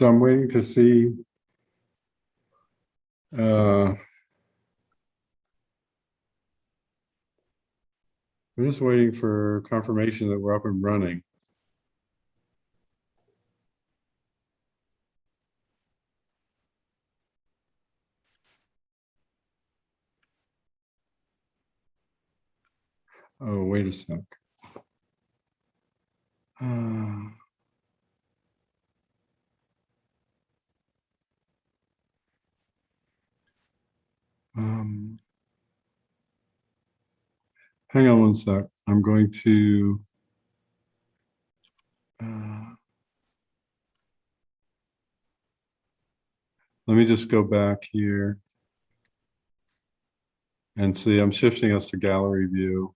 So I'm waiting to see. We're just waiting for confirmation that we're up and running. Oh, wait a sec. Hang on one sec. I'm going to let me just go back here and see. I'm shifting us to gallery view.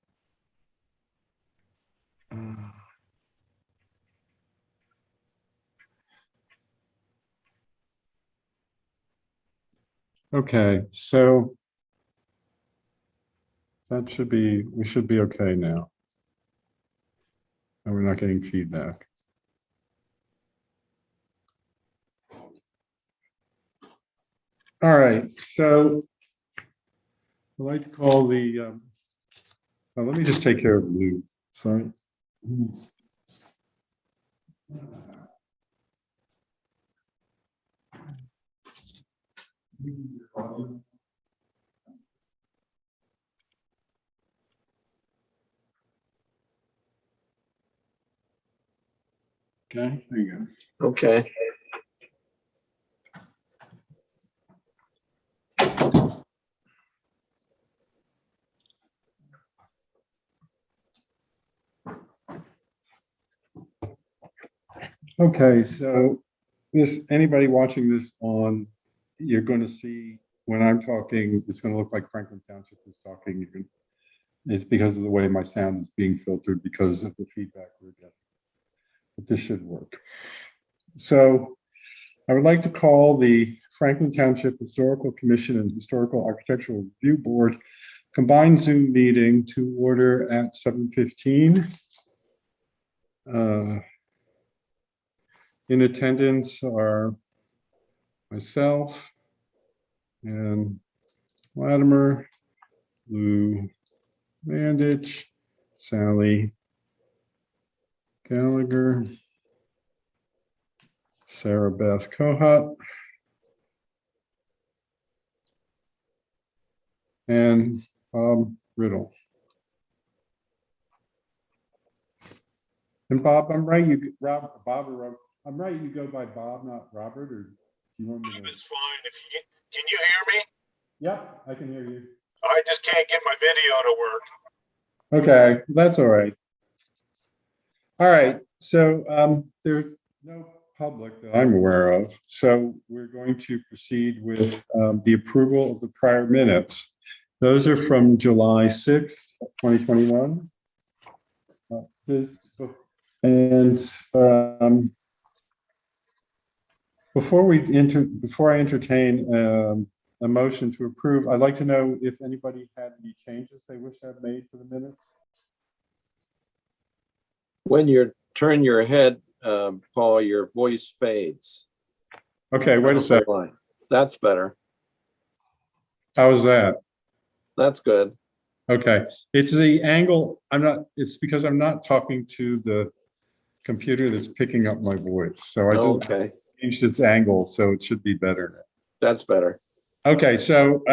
Okay, so that should be, we should be okay now. And we're not getting feedback. All right, so I'd like to call the, let me just take care of Lou, sorry. Okay, there you go. Okay. Okay, so this, anybody watching this on, you're going to see when I'm talking, it's going to look like Franklin Township is talking. You can, it's because of the way my sound is being filtered because of the feedback we're getting. But this should work. So I would like to call the Franklin Township Historical Commission and Historical Architectural Review Board combined Zoom meeting to order at 7:15. In attendance are myself and Latimer, Lou Mandich, Sally Gallagher, Sarah Beth Kohut, and Bob Riddle. And Bob, I'm right, you, Bob or Rob, I'm right, you go by Bob, not Robert, or do you want me to? Bob is fine. If you can you hear me? Yep, I can hear you. I just can't get my video to work. Okay, that's all right. All right, so there's no public that I'm aware of, so we're going to proceed with the approval of the prior minutes. Those are from July 6th, 2021. Before I entertain a motion to approve, I'd like to know if anybody had any changes they wish to have made to the minutes. When you turn your head, Paul, your voice fades. Okay, wait a second. That's better. How is that? That's good. Okay, it's the angle. It's because I'm not talking to the computer that's picking up my voice. So I just changed its angle, so it should be better. That's better. Okay, so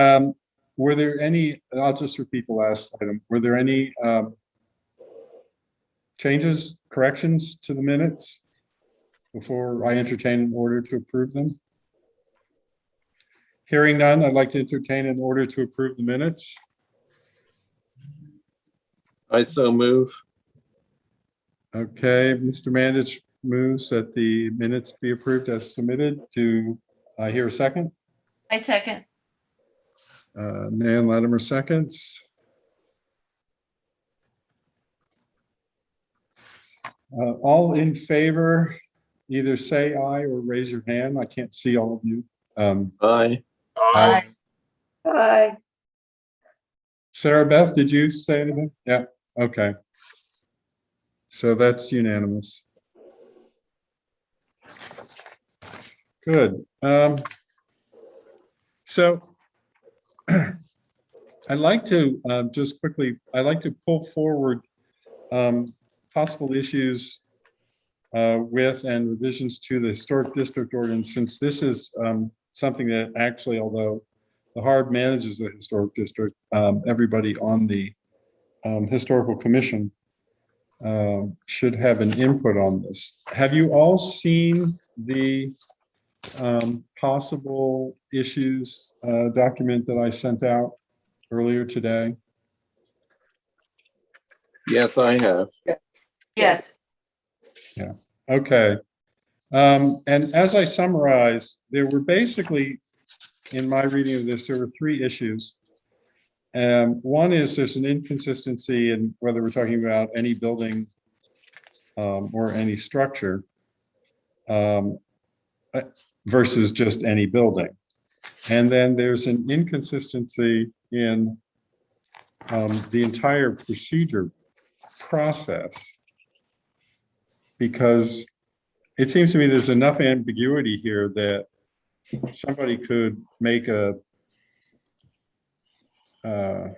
were there any, I'll just repeat the last item. Were there any changes, corrections to the minutes before I entertain an order to approve them? Hearing none, I'd like to entertain an order to approve the minutes. I so move. Okay, Mr. Mandich moves that the minutes be approved as submitted. Do I hear a second? I second. Nan Latimer seconds. All in favor, either say aye or raise your hand. I can't see all of you. Aye. Aye. Aye. Sarah Beth, did you say anything? Yeah, okay. So that's unanimous. Good. So I'd like to just quickly, I'd like to pull forward possible issues with and revisions to the historic district ordinance, since this is something that actually, although the HARB manages the historic district, everybody on the historical commission should have an input on this. Have you all seen the possible issues document that I sent out earlier today? Yes, I have. Yes. Okay. And as I summarized, there were basically, in my reading of this, there were three issues. One is there's an inconsistency in whether we're talking about any building or any structure versus just any building. And then there's an inconsistency in the entire procedure process, because it seems to me there's enough ambiguity here that somebody could make a that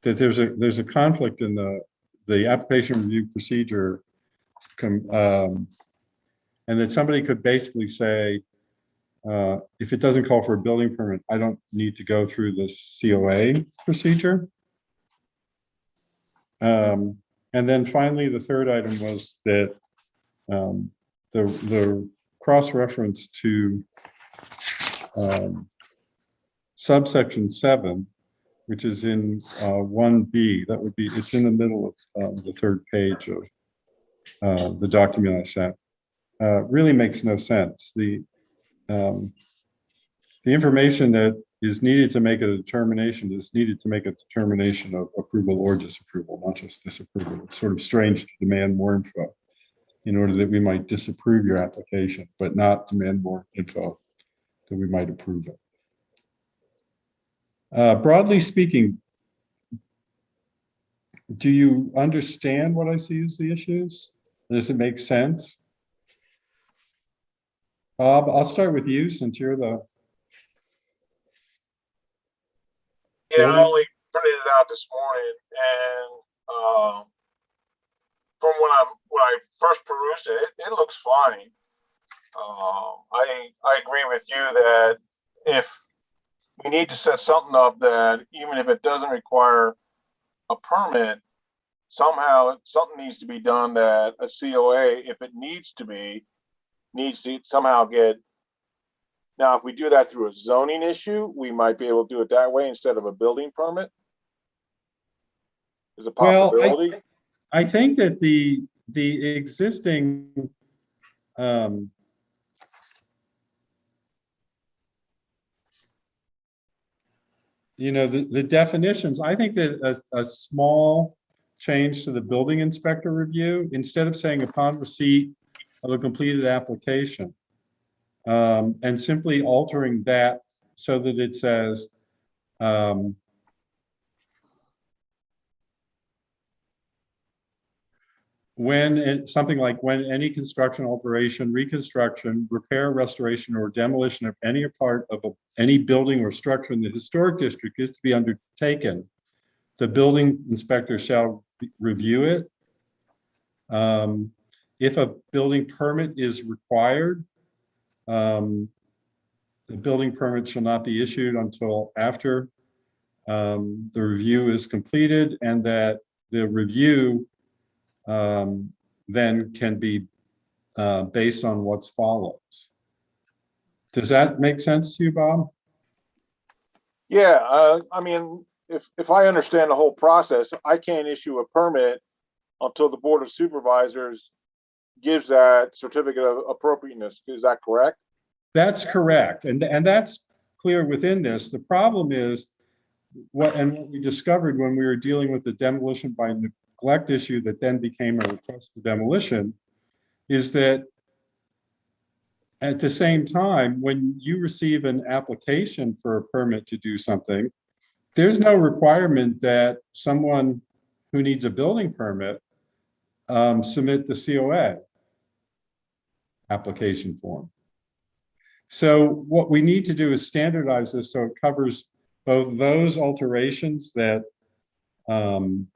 there's a conflict in the application review procedure, and that somebody could basically say, if it doesn't call for a building permit, I don't need to go through the COA procedure. And then finally, the third item was that the cross-reference to subsection 7, which is in 1B, that would be, it's in the middle of the third page of the document I sent, really makes no sense. The information that is needed to make a determination is needed to make a determination of approval or disapproval, not just disapproval. It's sort of strange to demand more info in order that we might disapprove your application, but not demand more info that we might approve it. Broadly speaking, do you understand what I see as the issues? Does it make sense? Bob, I'll start with you since you're the... Yeah, I only printed it out this morning, and from when I first perused it, it looks fine. I agree with you that if we need to set something up that even if it doesn't require a permit, somehow something needs to be done that a COA, if it needs to somehow get. Now, if we do that through a zoning issue, we might be able to do it that way instead of a building permit. There's a possibility. Well, I think that the existing the definitions, I think that a small change to the building inspector review, instead of saying upon receipt of a completed application, and simply altering that so that it says something like when any construction, alteration, reconstruction, repair, restoration, or demolition of any part of any building or structure in the historic district is to be undertaken, the building inspector shall review it. If a building permit is required, the building permit shall not be issued until after the review is completed, and that the review then can be based on what's follows. Does that make sense to you, Bob? Yeah, I mean, if I understand the whole process, I can't issue a permit until the Board of Supervisors gives that certificate of appropriateness. Is that correct? That's correct, and that's clear within this. The problem is what we discovered when we were dealing with the demolition by neglect issue that then became a request for demolition, is that at the same time, when you receive an application for a permit to do something, there's no requirement that someone who needs a building permit submit the COA application form. So what we need to do is standardize this so it covers both those alterations that don't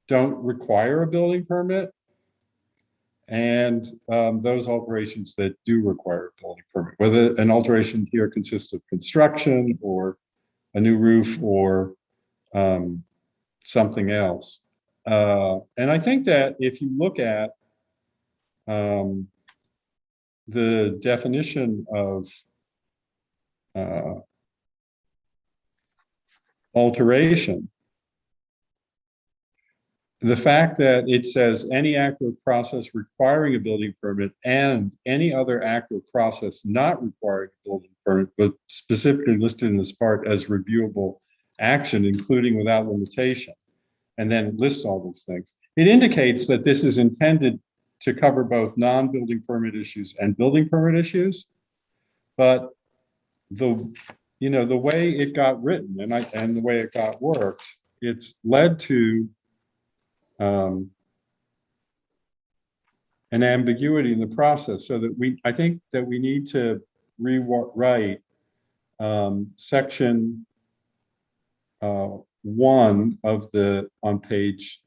require a building permit and those alterations that do require a building permit, whether an alteration here consists of construction or a new roof or something else. And I think that if you look at the definition of alteration, the fact that it says any act or process requiring a building permit and any other act or process not requiring a building permit, but specifically listed in this part as reviewable action, including without limitation, and then lists all these things. It indicates that this is intended to cover both non-building permit issues and building permit issues, but the way it got written and the way it got worked, it's led to an ambiguity in the process, so that I think that we need to rewrite section 1 of on page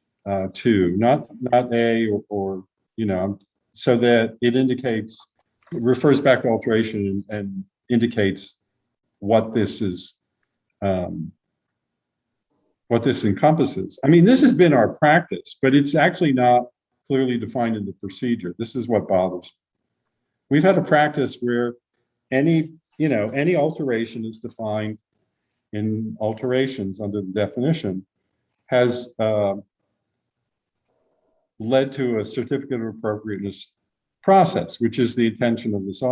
2, not A or so that it refers back to alteration and indicates what this is, what this encompasses. I mean, this has been our practice, but it's actually not clearly defined in the procedure. This is what bothers me. We've had a practice where any alteration is defined in alterations under the definition, has led to a certificate of appropriateness process, which is the intention of this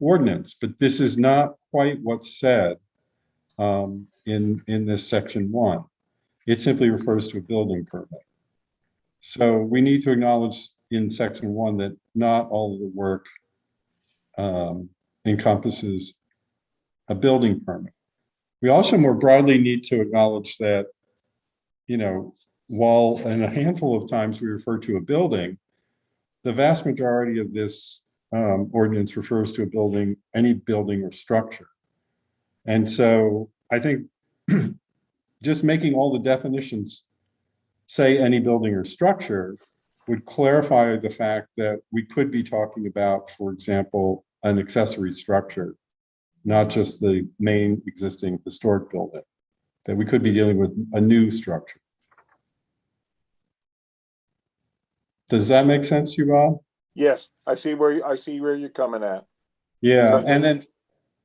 ordinance. But this is not quite what's said in this section 1. It simply refers to a building permit. So we need to acknowledge in section 1 that not all of the work encompasses a building permit. We also more broadly need to acknowledge that, while in a handful of times we refer to a building, the vast majority of this ordinance refers to a building, any building or structure. And so I think just making all the definitions say any building or structure would clarify the fact that we could be talking about, for example, an accessory structure, not just the main existing historic building, that we could be dealing with a new structure. Does that make sense to you, Bob? Yes, I see where you're coming at. Yeah, and then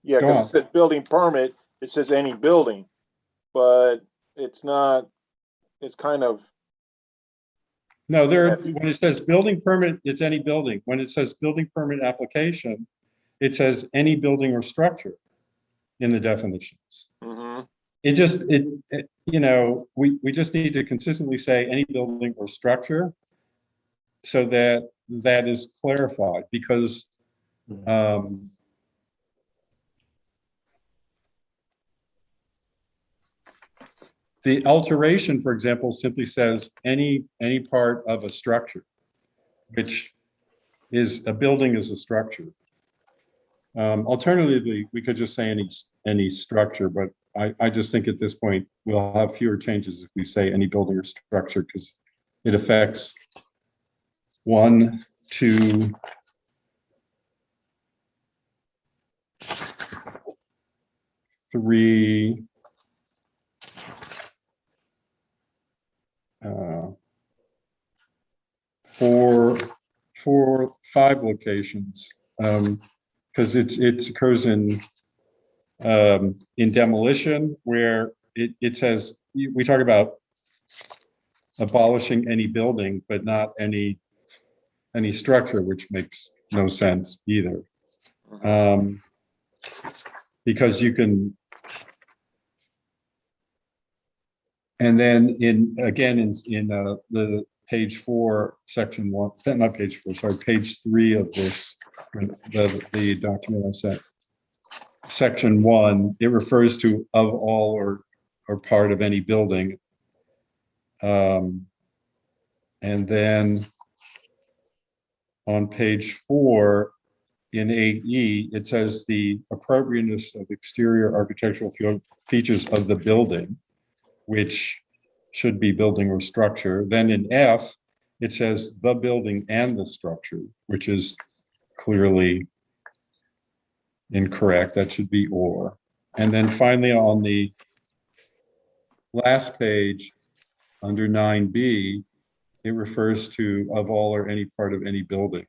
Yeah, Go because on. it says building permit, it says any building, but it's not, it's kind of, no, when it says building permit, it's any building. When it says building permit application, it says any building or structure in the definitions. mhm. We just need to consistently say any building or structure so that that is clarified, because the alteration, for example, simply says any part of a structure, which is a building is a structure. Alternatively, we could just say any structure, but I just think at this point we'll have fewer changes if we say any building or structure, because it affects 1, 2, 3, 4, 5 locations, because it occurs in demolition, where it says we talk about abolishing any building, but not any structure, which makes no sense either. Because you can, and then in the page 4, section 1, not page 4, sorry, page 3 of this, the document I sent, section 1, it refers to of all or part of any building. And then on page 4, in 8E, it says the appropriateness of exterior architectural features of the building, which should be building or structure. Then in F, it says the building and the structure, which is clearly incorrect. That should be or. And then finally on the last page, under 9B, it refers to of all or any part of any building.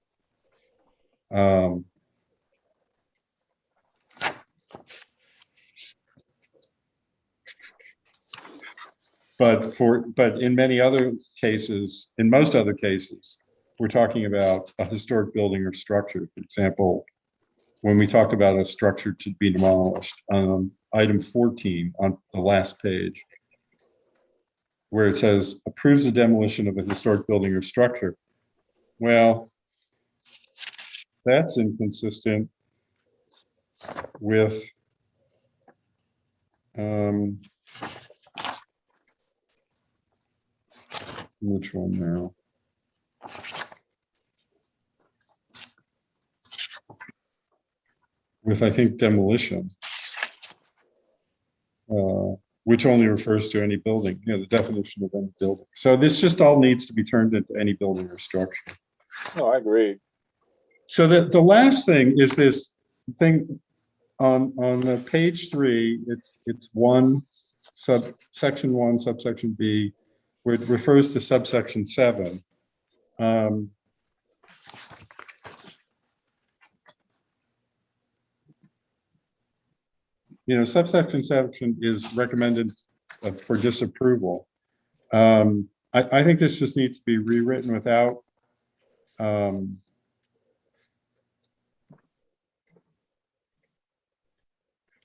But in many other cases, in most other cases, we're talking about a historic building or structure. For example, when we talk about a structure to be demolished, item 14 on the last page, where it says approves the demolition of a historic building or structure. Well, that's inconsistent with which one now? With, I think, demolition, which only refers to any building, the definition of any building. So this just all needs to be turned into any building or structure. Oh, I agree. So the last thing is this thing on page 3, it's section 1, subsection B, where it refers to subsection 7. Subsection 7 is recommended for disapproval. I think this just needs to be rewritten without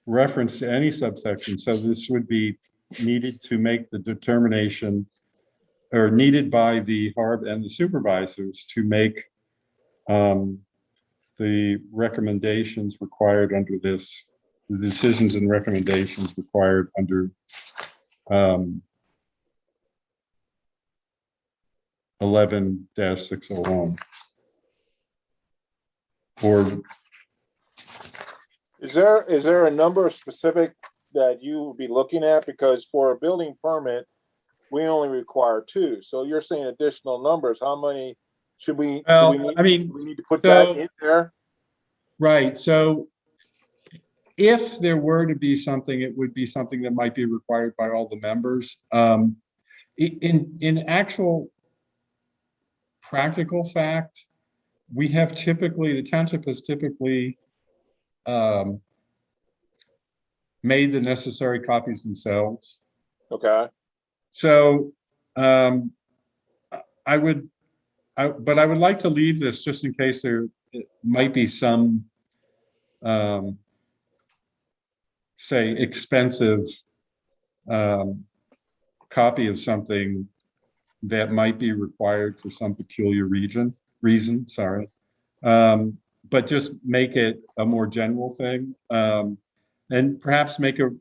reference to any subsection. So this would be needed to make the determination, or needed by the HARB and the supervisors to make the recommendations required under this, the decisions and recommendations required under 11-601. Or Is there a number specific that you would be looking at? Because for a building permit, we only require 2. So you're saying additional numbers. How many should we? Well, do I mean, we need to put that in there. Right. So if there were to be something, it would be something that might be required by all the members. In actual practical fact, we have typically, the township has typically made the necessary copies themselves. Okay. So but I would like to leave this just in case there might be some say expensive copy of something that might be required for some peculiar reason, sorry. But just make it a more general thing, and perhaps make a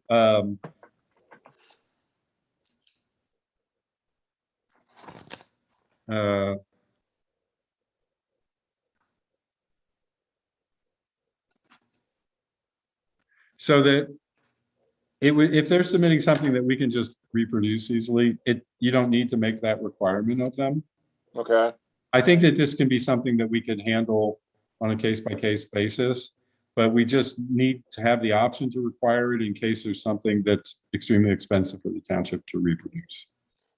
so that it would, if they're submitting something that we can just reproduce easily, you don't need to make that requirement of them. Okay. I think that this can be something that we can handle on a case-by-case basis, but we just need to have the option to require it in case there's something that's extremely expensive for the township to reproduce.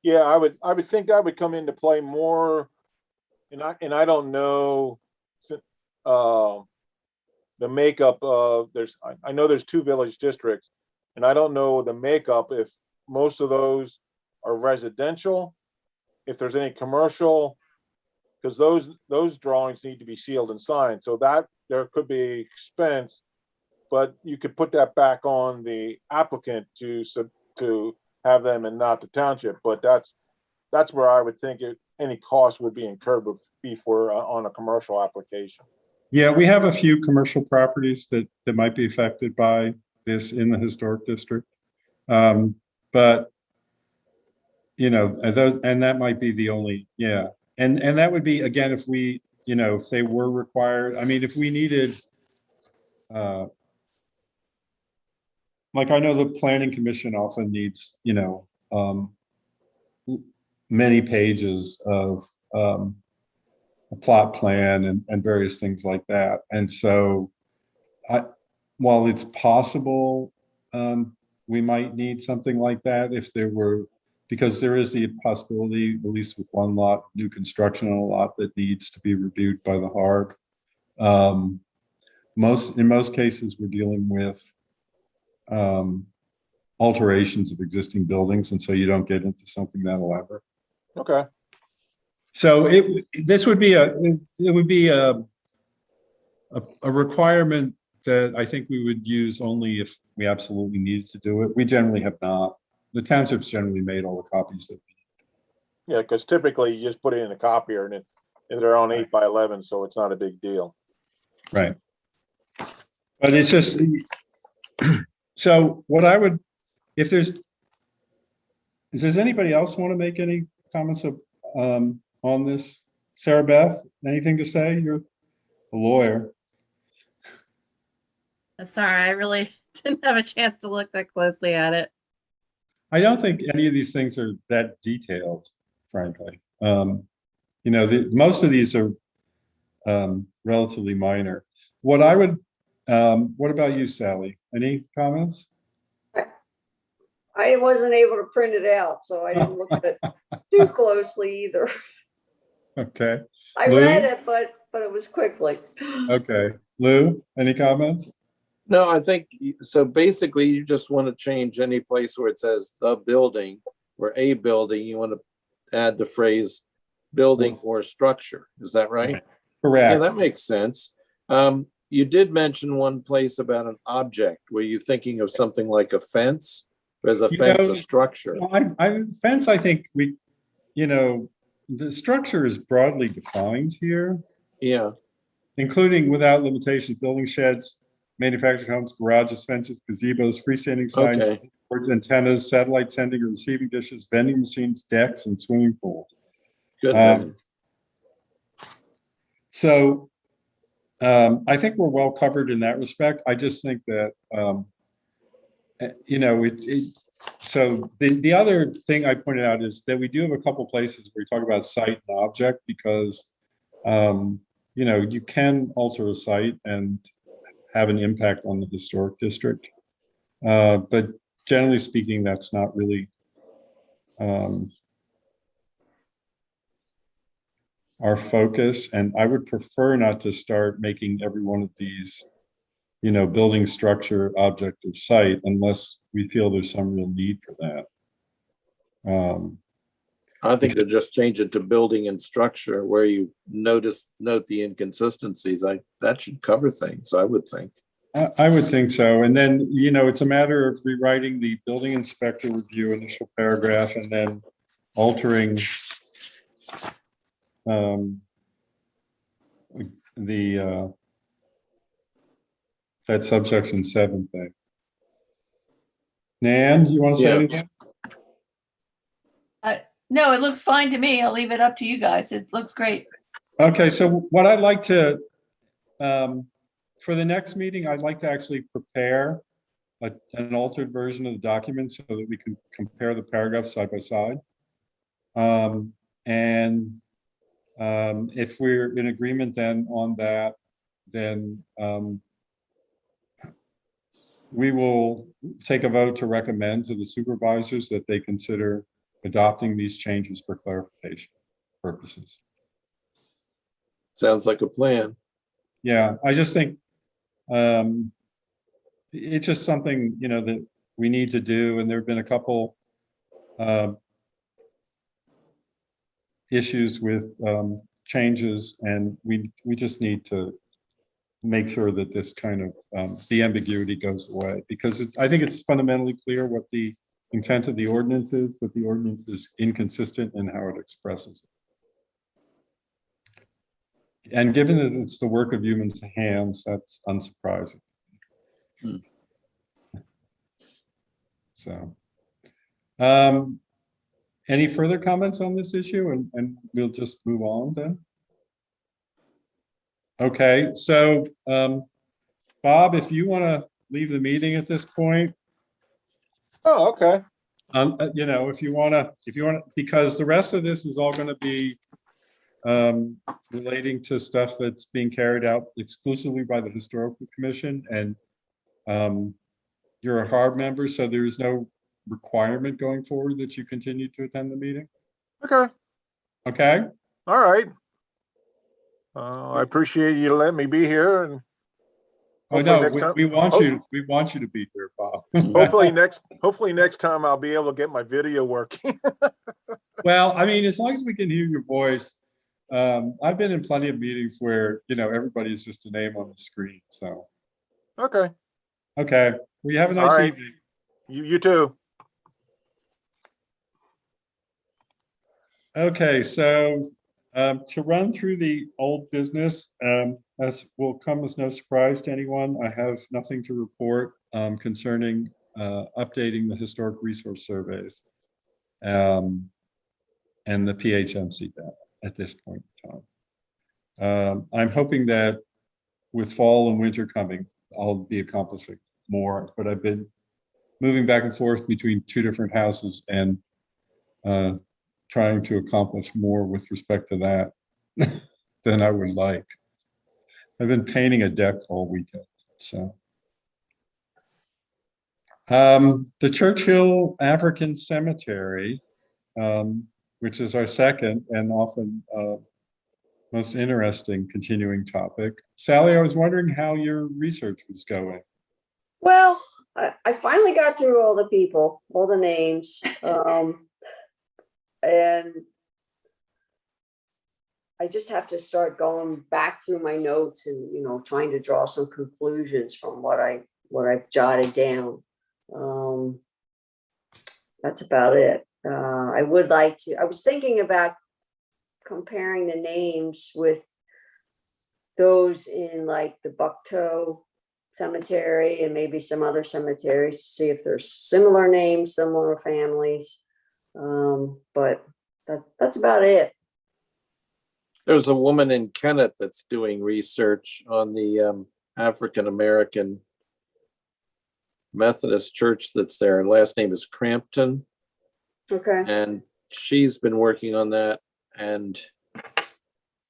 Yeah, I would think that would come into play more, and I don't know the makeup of, I know there's 2 village districts, and I don't know the makeup if most of those are residential, if there's any commercial, because those drawings need to be sealed and signed. So that there could be expense, but you could put that back on the applicant to have them and not the township. But that's where I would think any cost would be incurred would be for on a commercial application. Yeah, we have a few commercial properties that might be affected by this in the historic district. But and that might be the only, yeah. And that would be, again, if we, if they were required, I mean, if we needed like I know the planning commission often needs, many pages of a plot plan and various things like that. And so while it's possible, we might need something like that if there were, because there is the possibility, at least with one lot, new construction on a lot that needs to be reviewed by the HARB. In most cases, we're dealing with alterations of existing buildings, and so you don't get into something that elaborate. Okay. So this would be a requirement that I think we would use only if we absolutely needed to do it. We generally have not. The township's generally made all the copies that Yeah, because typically you just put it in a copier and they're on 8x11, so it's not a big deal. right. But it's just, so what I would, if does anybody else want to make any comments on this? Sarah Beth, anything to say? You're a lawyer. Sorry, I really didn't have a chance to look that closely at it. I don't think any of these things are that detailed, frankly. Most of these are relatively minor. What about you, Sally? Any comments? I wasn't able to print it out, so I didn't look at it too closely either. Okay. I Lou? read it, but it was quickly. Okay. Lou, any comments? No, I think, so basically you just want to change any place where it says the building or a building, you want to add the phrase building or structure. Is that right? Correct. Yeah, that makes sense. You did mention one place about an object. Were you thinking of something like a fence? Or is a fence a structure? Fence, I think the structure is broadly defined here, Yeah, including without limitations, building sheds, manufactured homes, garages, fences, gazebos, freestanding signs, okay. boards, antennas, satellite sending or receiving dishes, vending machines, decks, and swimming pools. Good heavens. So I think we're well covered in that respect. I just think that, so the other thing I pointed out is that we do have a couple places where we talk about site and object because, you can alter a site and have an impact on the historic district. But generally speaking, that's not really our focus. And I would prefer not to start making every one of these, building, structure, object, or site unless we feel there's some real need for that. I think to just change it to building and structure where you note the inconsistencies. That should cover things, I would think. I would think so. And then, it's a matter of rewriting the building inspector review initial paragraph and then altering that subsection 7 thing. Nan, you want to say Yeah. anything? No, it looks fine to me. I'll leave it up to you guys. It looks great. Okay, so what I'd like to, for the next meeting, I'd like to actually prepare an altered version of the document so that we can compare the paragraphs side by side. If we're in agreement then on that, then we will take a vote to recommend to the supervisors that they consider adopting these changes for clarification purposes. Sounds like a plan. Yeah, I just think it's just something, that we need to do. And there have been a couple issues with changes, and we just need to make sure that this kind of the ambiguity goes away, because I think it's fundamentally clear what the intent of the ordinance is, but the ordinance is inconsistent in how it expresses it. And given that it's the work of human hands, that's unsurprising. So, any further comments on this issue, and we'll just move on then? Okay, so Bob, if you want to leave the meeting at this point, Oh, okay. if you want to, because the rest of this is all going to be relating to stuff that's being carried out exclusively by the Historical Commission, and you're a HARB member, so there is no requirement going forward that you continue to attend the meeting. Okay. Okay? All right. I appreciate you letting me be here, and Oh, hopefully no, next time. we want you to be here, Bob. Hopefully next time I'll be able to get my video working. Well, I mean, as long as we can hear your voice. I've been in plenty of meetings where, everybody's just a name on the screen, so. Okay. Okay, well, you have a nice All right. evening. You too. Okay, so to run through the old business, as will come as no surprise to anyone, I have nothing to report concerning updating the historic resource surveys and the PHMC data at this point in time. I'm hoping that with fall and winter coming, I'll be accomplishing more, but I've been moving back and forth between two different houses and trying to accomplish more with respect to that than I would like. I've been painting a deck all weekend, so. The Churchill African Cemetery, which is our second and often most interesting continuing topic. Sally, I was wondering how your research was going. Well, I finally got through all the people, all the names. And I just have to start going back through my notes and, trying to draw some conclusions from what I've jotted down. That's about it. I was thinking about comparing the names with those in like the Bucktoe Cemetery and maybe some other cemeteries to see if there's similar names, similar families. But that's about it. There's a woman in Kennett that's doing research on the African-American Methodist church that's there. Her last name is Crampton. Okay. And she's been working on that. And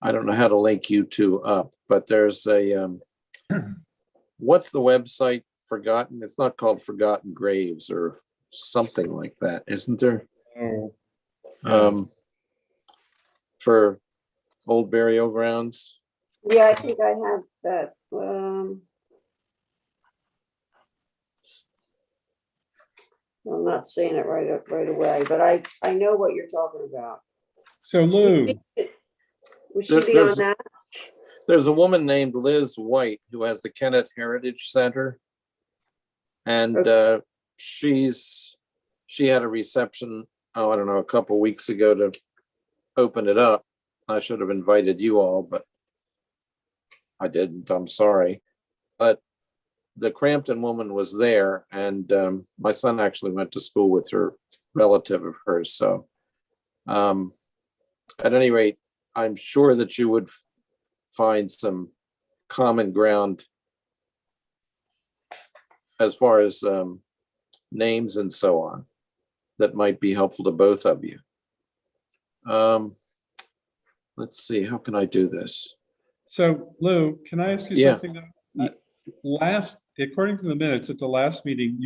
I don't know how to link you two up, but there's a, what's the website? Forgotten. It's not called Forgotten Graves or something like that, isn't there? Oh, For old burial grounds. Yeah, I think I have that. I'm not saying it right away, but I know what you're talking about. so Lou, Would she be on There's- that? There's a woman named Liz White who has the Kennett Heritage Center. And she had a reception, I don't know, a couple weeks ago to open it up. I should have invited you all, but I didn't. I'm sorry. But the Crampton woman was there, and my son actually went to school with her relative of hers. So at any rate, I'm sure that you would find some common ground as far as names and so on that might be helpful to both of you. Let's see, how can I do this? So Lou, can I ask you Yeah. something? According to the minutes at the last meeting,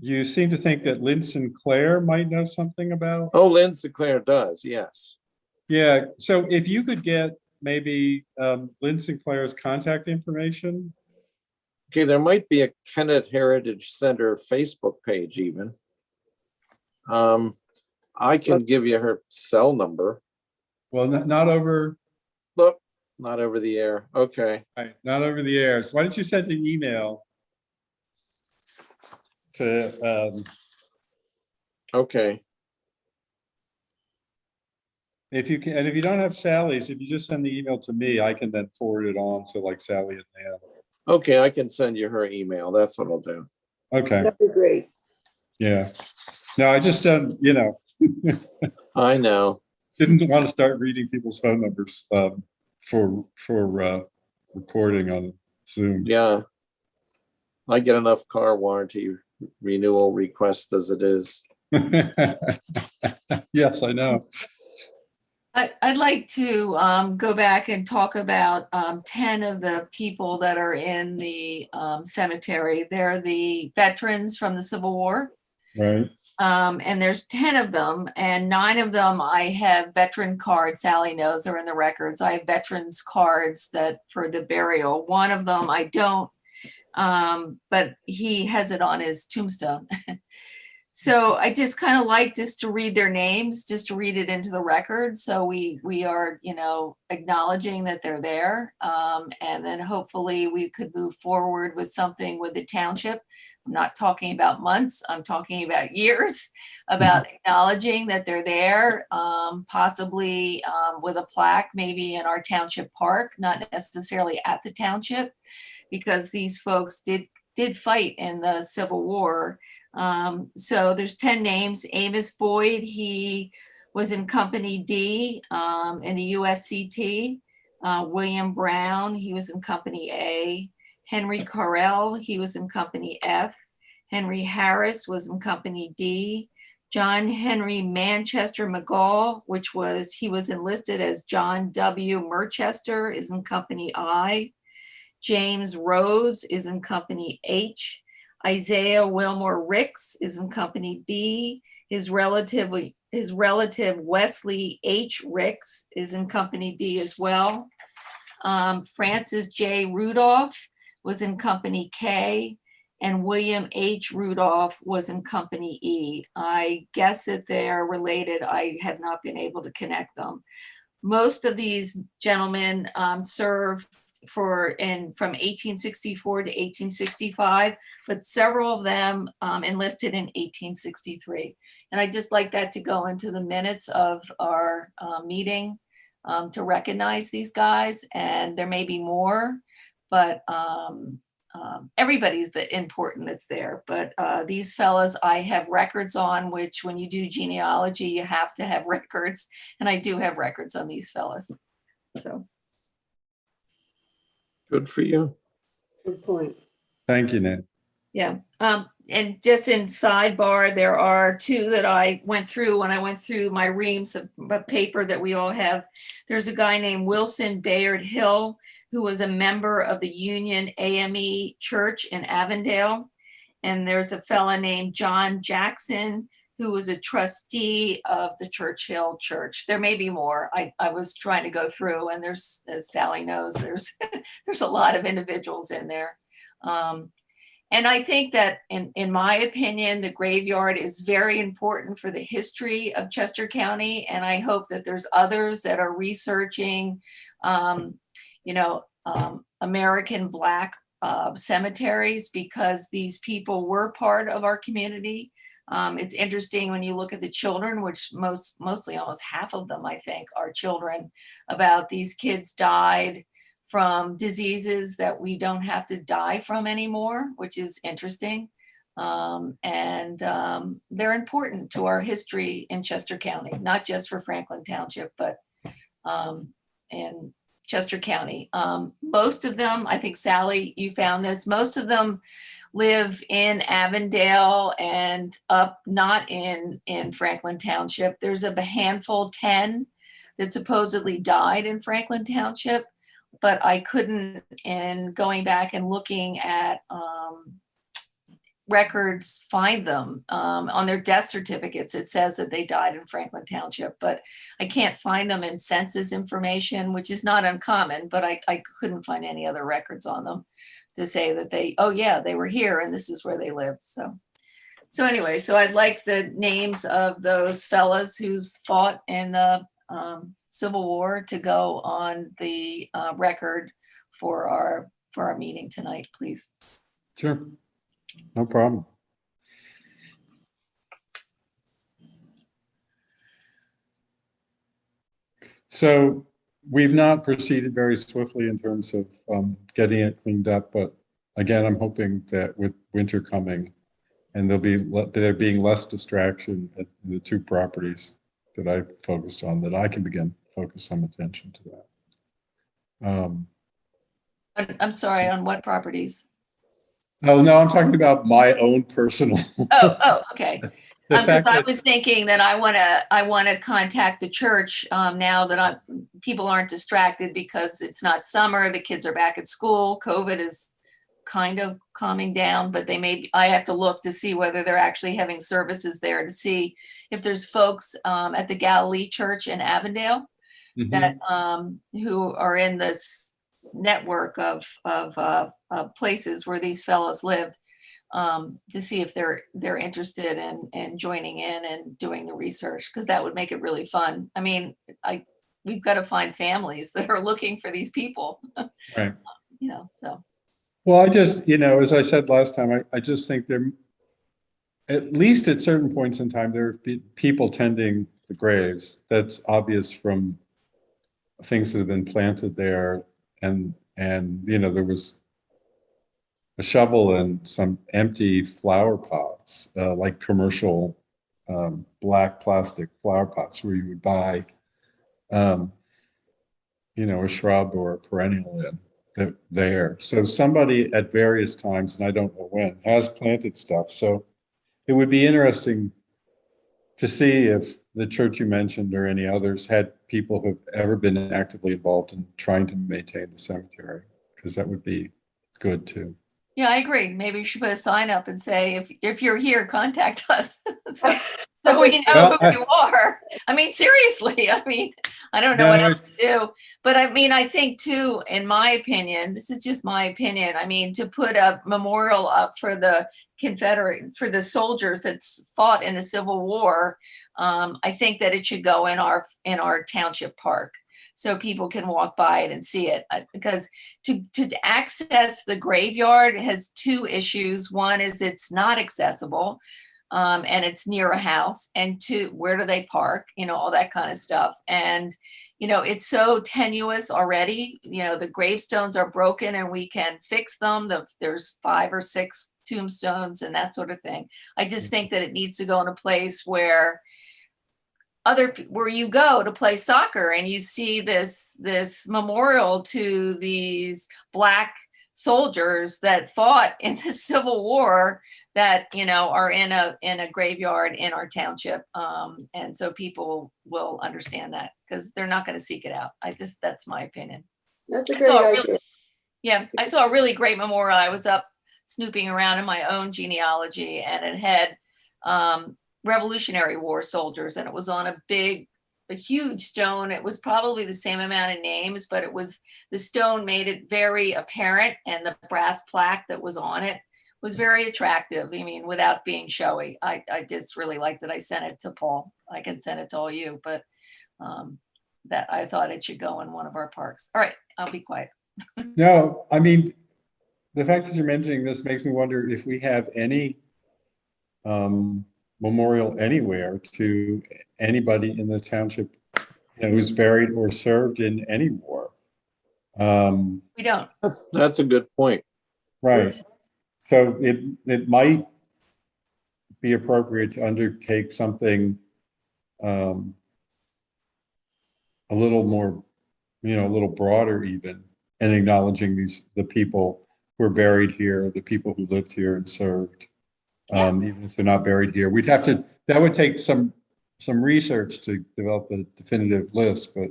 you seem to think that Lynn Sinclair might know something about. Oh, Lynn Sinclair does, yes. Yeah, so if you could get maybe Lynn Sinclair's contact information. Okay, there might be a Kennett Heritage Center Facebook page even. I can give you her cell number. Well, not over, Look, not over the air. Okay. right, not over the air. So why don't you send an email to, Okay. if you can, and if you don't have Sally's, if you just send the email to me, I can then forward it on to like Sally and Nan. Okay, I can send you her email. That's what I'll do. Okay, That'd be great. yeah. No, I just, I know. didn't want to start reading people's phone numbers for recording on soon. Yeah. I get enough car warranty renewal requests as it is. Yes, I know. I'd like to go back and talk about 10 of the people that are in the cemetery. They're the veterans from the Civil War. Right. And there's 10 of them, and 9 of them I have veteran cards. Sally knows are in the records. I have veterans cards that for the burial. One of them I don't, but he has it on his tombstone. So I just kind of like just to read their names, just to read it into the record. So we are, acknowledging that they're there. And then hopefully we could move forward with something with the township. I'm not talking about months, I'm talking about years, about acknowledging that they're there, possibly with a plaque, maybe in our township park, not necessarily at the township, because these folks did fight in the Civil War. So there's 10 names. Amos Boyd, he was in Company D in the USCT. William Brown, he was in Company A. Henry Carell, he was in Company F. Henry Harris was in Company D. John Henry Manchester McGall, he was enlisted as John W. Merchester, is in Company I. James Rhodes is in Company H. Isaiah Wilmore Ricks is in Company B. His relative Wesley H. Ricks is in Company B as well. Francis J. Rudolph was in Company K, and William H. Rudolph was in Company E. I guess that they're related. I have not been able to connect them. Most of these gentlemen served from 1864 to 1865, but several of them enlisted in 1863. And I'd just like that to go into the minutes of our meeting to recognize these guys. And there may be more, but everybody's important that's there. But these fellas I have records on, which when you do genealogy, you have to have records. And I do have records on these fellas. So. Good for you. Good point. Thank you, Ned. Yeah. And just in sidebar, there are 2 that I went through when I went through my reams of paper that we all have. There's a guy named Wilson Bayard Hill, who was a member of the Union AME Church in Avondale. And there's a fella named John Jackson, who was a trustee of the Churchill Church. There may be more. I was trying to go through, and there's, as Sally knows, there's a lot of individuals in there. And I think that in my opinion, the graveyard is very important for the history of Chester County. And I hope that there's others that are researching, American Black cemeteries, because these people were part of our community. It's interesting when you look at the children, which mostly almost half of them, I think, are children, about these kids died from diseases that we don't have to die from anymore, which is interesting. And they're important to our history in Chester County, not just for Franklin Township, but in Chester County. Most of them, I think, Sally, you found this, most of them live in Avondale and up, not in Franklin Township. There's a handful, 10, that supposedly died in Franklin Township, but I couldn't, in going back and looking at records, find them. On their death certificates, it says that they died in Franklin Township, but I can't find them in census information, which is not uncommon, but I couldn't find any other records on them to say that they were here and this is where they lived. So anyway, so I'd like the names of those fellas who's fought in the Civil War to go on the record for our meeting tonight, please. Sure. No problem. So we've not proceeded very swiftly in terms of getting it cleaned up, but again, I'm hoping that with winter coming and there being less distraction at the 2 properties that I focused on, that I can begin to focus some attention to that. I'm sorry, on what properties? Oh, no, I'm talking about my own personal. Okay. The Because fact I that, was thinking that I want to contact the church now that people aren't distracted because it's not summer, the kids are back at school, COVID is kind of calming down, but I have to look to see whether they're actually having services there to see if there's folks at the Galilee Church in Avondale that who are in this network of places where these fellows lived, to see if they're interested in joining in and doing the research, because that would make it really fun. I mean, we've got to find families that are looking for these people. right. So. Well, I just, as I said last time, I just think there, at least at certain points in time, there are people tending the graves. That's obvious from things that have been planted there. And there was a shovel and some empty flower pots, like commercial black plastic flower pots where you would buy, a shrub or a perennial in there. So somebody at various times, and I don't know when, has planted stuff. So it would be interesting to see if the church you mentioned or any others had people who've ever been actively involved in trying to maintain the cemetery, because that would be good too. Yeah, I agree. Maybe you should put a sign up and say, if you're here, contact us. So we know who you are. I mean, seriously, I don't know what else to do. But I think too, in my opinion, this is just my opinion. To put a memorial up for the for the soldiers that fought in the Civil War, I think that it should go in our township park, so people can walk by it and see it. Because to access the graveyard has two issues. One is it's not accessible, and it's near a house. And two, where do they park? All that kind of stuff. And it's so tenuous already. The gravestones are broken and we can fix them. There's 5 or 6 tombstones and that sort of thing. I just think that it needs to go in a place where you go to play soccer and you see this memorial to these Black soldiers that fought in the Civil War that are in a graveyard in our township, and so people will understand that, because they're not going to seek it out. That's my opinion. That's a great idea. I saw a really great memorial. I was up snooping around in my own genealogy, and it had Revolutionary War soldiers, and it was on a huge stone. It was probably the same amount of names, but the stone made it very apparent, and the brass plaque that was on it was very attractive. Without being showy. I just really liked it. I sent it to Paul. I can send it to all you, but that I thought it should go in one of our parks. All right, I'll be quiet. No, the fact that you're mentioning this makes me wonder if we have any memorial anywhere to anybody in the township who's buried or served in any war. We don't. That's a good point. Right. So it might be appropriate to undertake something a little more, a little broader even, and acknowledging the people who are buried here, the people who lived here and served, even if they're not buried here. That would take some research to develop a definitive list, but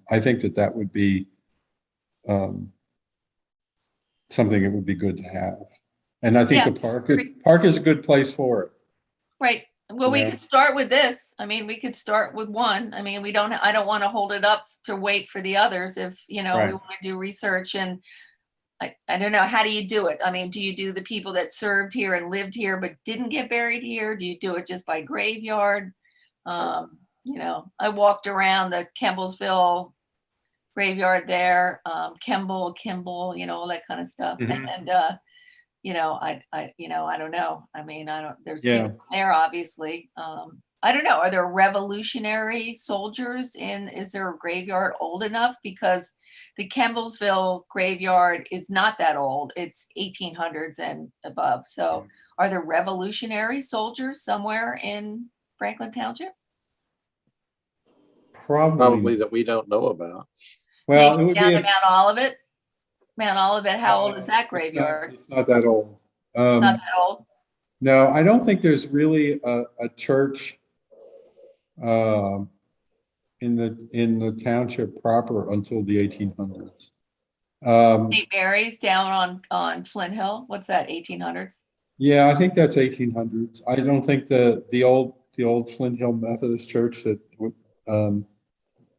I think that would be something that would be good to have. And I think the park is a good place for it. Right. Well, we could start with this. We could start with one. I don't want to hold it up to wait for the others if, we want to do research. And I don't know, how do you do it? Do you do the people that served here and lived here but didn't get buried here? Do you do it just by graveyard? I walked around the Kemblesville graveyard there, Kimball, all that kind of stuff. Mm-hmm. And I don't know. There's people there, obviously. I don't know. Are there Revolutionary soldiers is there a graveyard old enough? Because the Kemblesville graveyard is not that old. It's 1800s and above. So are there Revolutionary soldiers somewhere in Franklin Township? Probably that we don't know about. Well, Maybe down about all of it. Mount Olivet, how old is that graveyard? It's not that old. Not that old? No, I don't think there's really a church in the township proper until the 1800s. St. Mary's down on Flint Hill, what's that, 1800s? Yeah, I think that's 1800s. I don't think the old Flint Hill Methodist Church that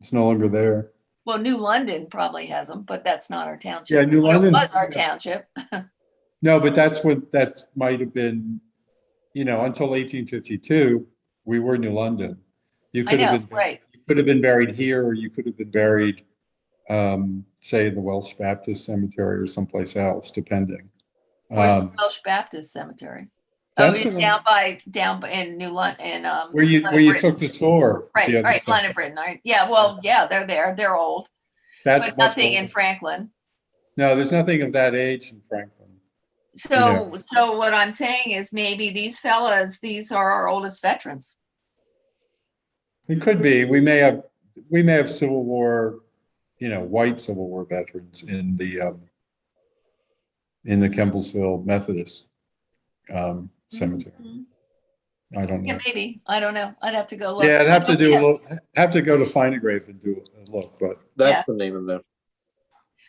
is no longer there. Well, New London probably has them, but that's not our township. Yeah, New But London. it was our township. No, but that might have been, until 1852, we were New London. You I could have know, been right. You could have been buried here, or you could have been buried, say, in the Welsh Baptist Cemetery or someplace else, depending. Where's the Welsh Baptist Cemetery? Oh, That's it's down in New London, where you Britain. took the tour. Right, the other right, time. London, Britain, right? Yeah, well, yeah, they're there, they're old, That's but much nothing in older. Franklin. No, there's nothing of that age in Franklin. So what I'm saying is maybe these fellas, these are our oldest veterans. It could be. We may have Civil War, white Civil War veterans in the Kemblesville Methodist cemetery. Mhm. I don't know. Yeah, maybe. I don't know. I'd have to go look. Yeah, I'd have to do a little. Have to go to Find a Grave and do a look, but That's the name of them.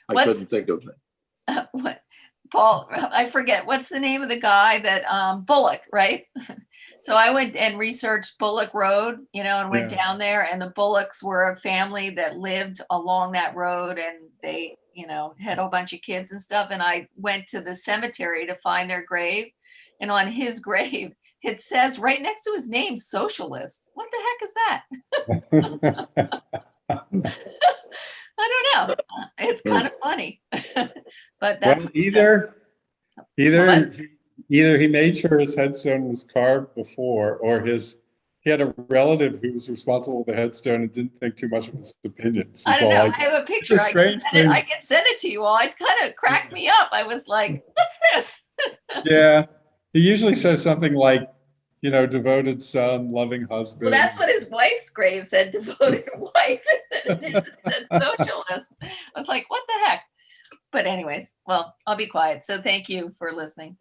I What's- couldn't think of it. What, Paul, I forget, what's the name of the guy that, Bullock, right? So I went and researched Bullock Road, and went Yeah. down there, and the Bullocks were a family that lived along that road, and they, had a whole bunch of kids and stuff. And I went to the cemetery to find their grave. And on his grave, it says right next to his name, socialist. What the heck is that? I don't know. It's kind of funny. But that's well, either he made sure his headstone was carved before, or he had a relative who was responsible for the headstone and didn't think too much of his opinions. I don't know. I have a picture. It's a strange thing. I can send it to you all. It kind of cracked me up. I was like, what's this? Yeah, he usually says something like, devoted son, loving husband. Well, that's what his wife's grave said, devoted wife. It said socialist. I was like, what the heck? But anyways, well, I'll be quiet. So thank you for listening.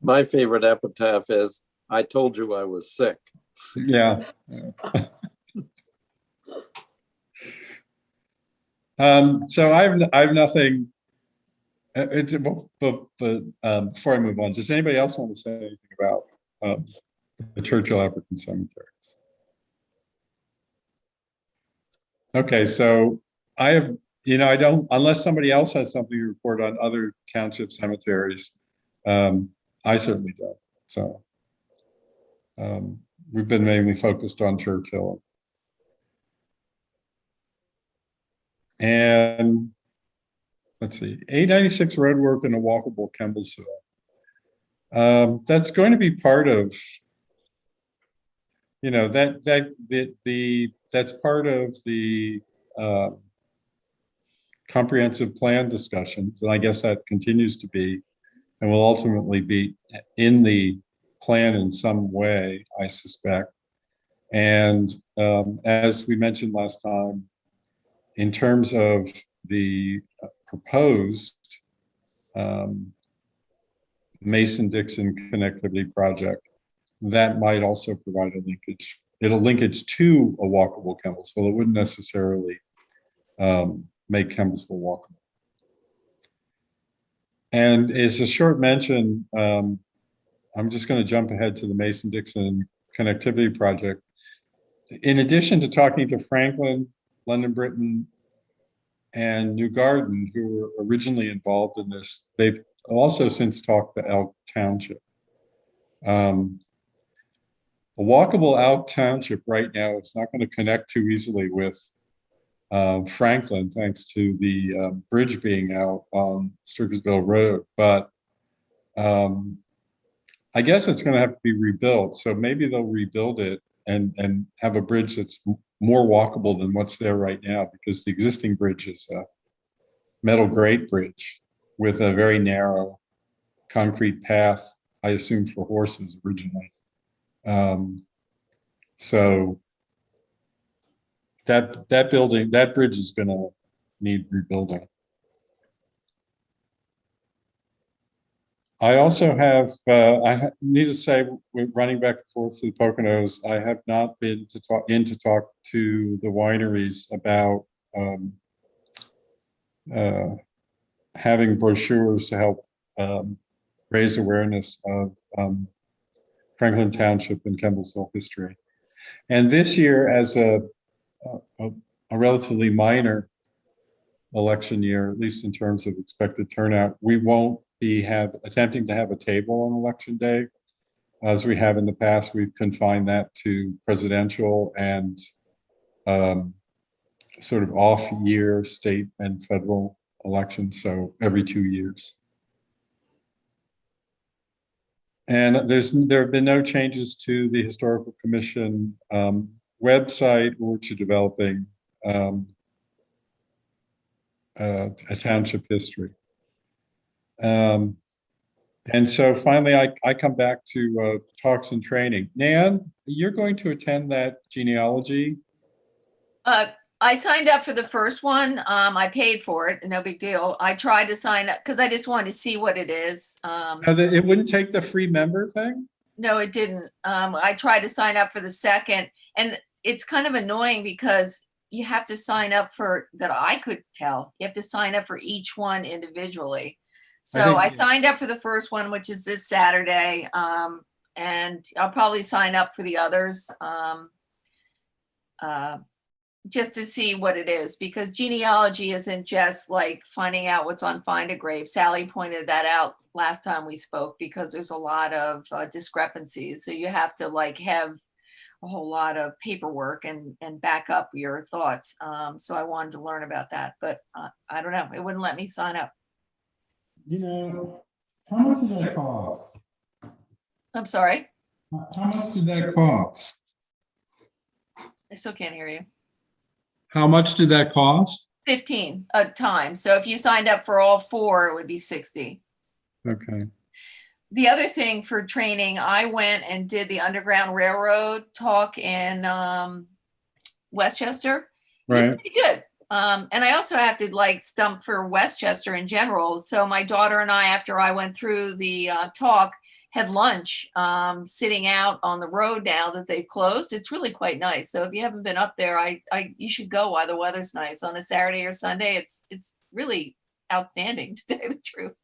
My favorite epitaph is, I told you I was sick. Yeah. So I have nothing. But before I move on, does anybody else want to say anything about the Churchill African cemeteries? Okay, so I have, I don't, unless somebody else has something to report on other township cemeteries, I certainly don't. So we've been mainly focused on Churchill. And let's see, 896 roadwork and a walkable Kemblesville. That's going to be part of, that's part of the comprehensive plan discussions, and I guess that continues to be, and will ultimately be in the plan in some way, I suspect. And as we mentioned last time, in terms of the proposed Mason-Dixon connectivity project, that might also provide a linkage. It'll linkage to a walkable Kemblesville. It wouldn't necessarily make Kemblesville walkable. And as a short mention, I'm just going to jump ahead to the Mason-Dixon connectivity project. In addition to talking to Franklin, London, Britain, and New Garden, who were originally involved in this, they've also since talked to Elk Township. A walkable Elk Township right now is not going to connect too easily with Franklin, thanks to the bridge being out on Sturgisville Road. But I guess it's going to have to be rebuilt. So maybe they'll rebuild it and have a bridge that's more walkable than what's there right now, because the existing bridge is a metal grate bridge with a very narrow concrete path, I assume for horses originally. So that bridge is going to need rebuilding. I also have, need to say, running back and forth to the Poconos, I have not been to talk to the wineries about having brochures to help raise awareness of Franklin Township and Kemblesville history. And this year, as a relatively minor election year, at least in terms of expected turnout, we won't be attempting to have a table on election day. As we have in the past, we've confined that to presidential and sort of off-year state and federal elections, so every 2 years. And there have been no changes to the Historical Commission website or to developing a township history. And so finally, I come back to talks and training. Nan, you're going to attend that genealogy? I signed up for the first one. I paid for it, no big deal. I tried to sign up because I just wanted to see what it is. It wouldn't take the free member thing? No, it didn't. I tried to sign up for the second, and it's kind of annoying because you have to sign up for, that I could tell, you have to sign up for each one individually. So I signed up for the first one, which is this Saturday, and I'll probably sign up for the others just to see what it is, because genealogy isn't just like finding out what's on Find a Grave. Sally pointed that out last time we spoke, because there's a lot of discrepancies. So you have to like have a whole lot of paperwork and back up your thoughts. So I wanted to learn about that, but I don't know. It wouldn't let me sign up. You know, how much did that cost? I'm sorry. How much did that cost? I still can't hear you. How much did that cost? 15 a time. So if you signed up for all four, it would be 60. Okay. The other thing for training, I went and did the Underground Railroad talk in Westchester. It was Right. pretty good. And I also have to like stump for Westchester in general. So my daughter and I, after I went through the talk, had lunch sitting out on the road now that they've closed. It's really quite nice. So if you haven't been up there, you should go while the weather's nice on a Saturday or Sunday. It's really outstanding, to tell you the truth.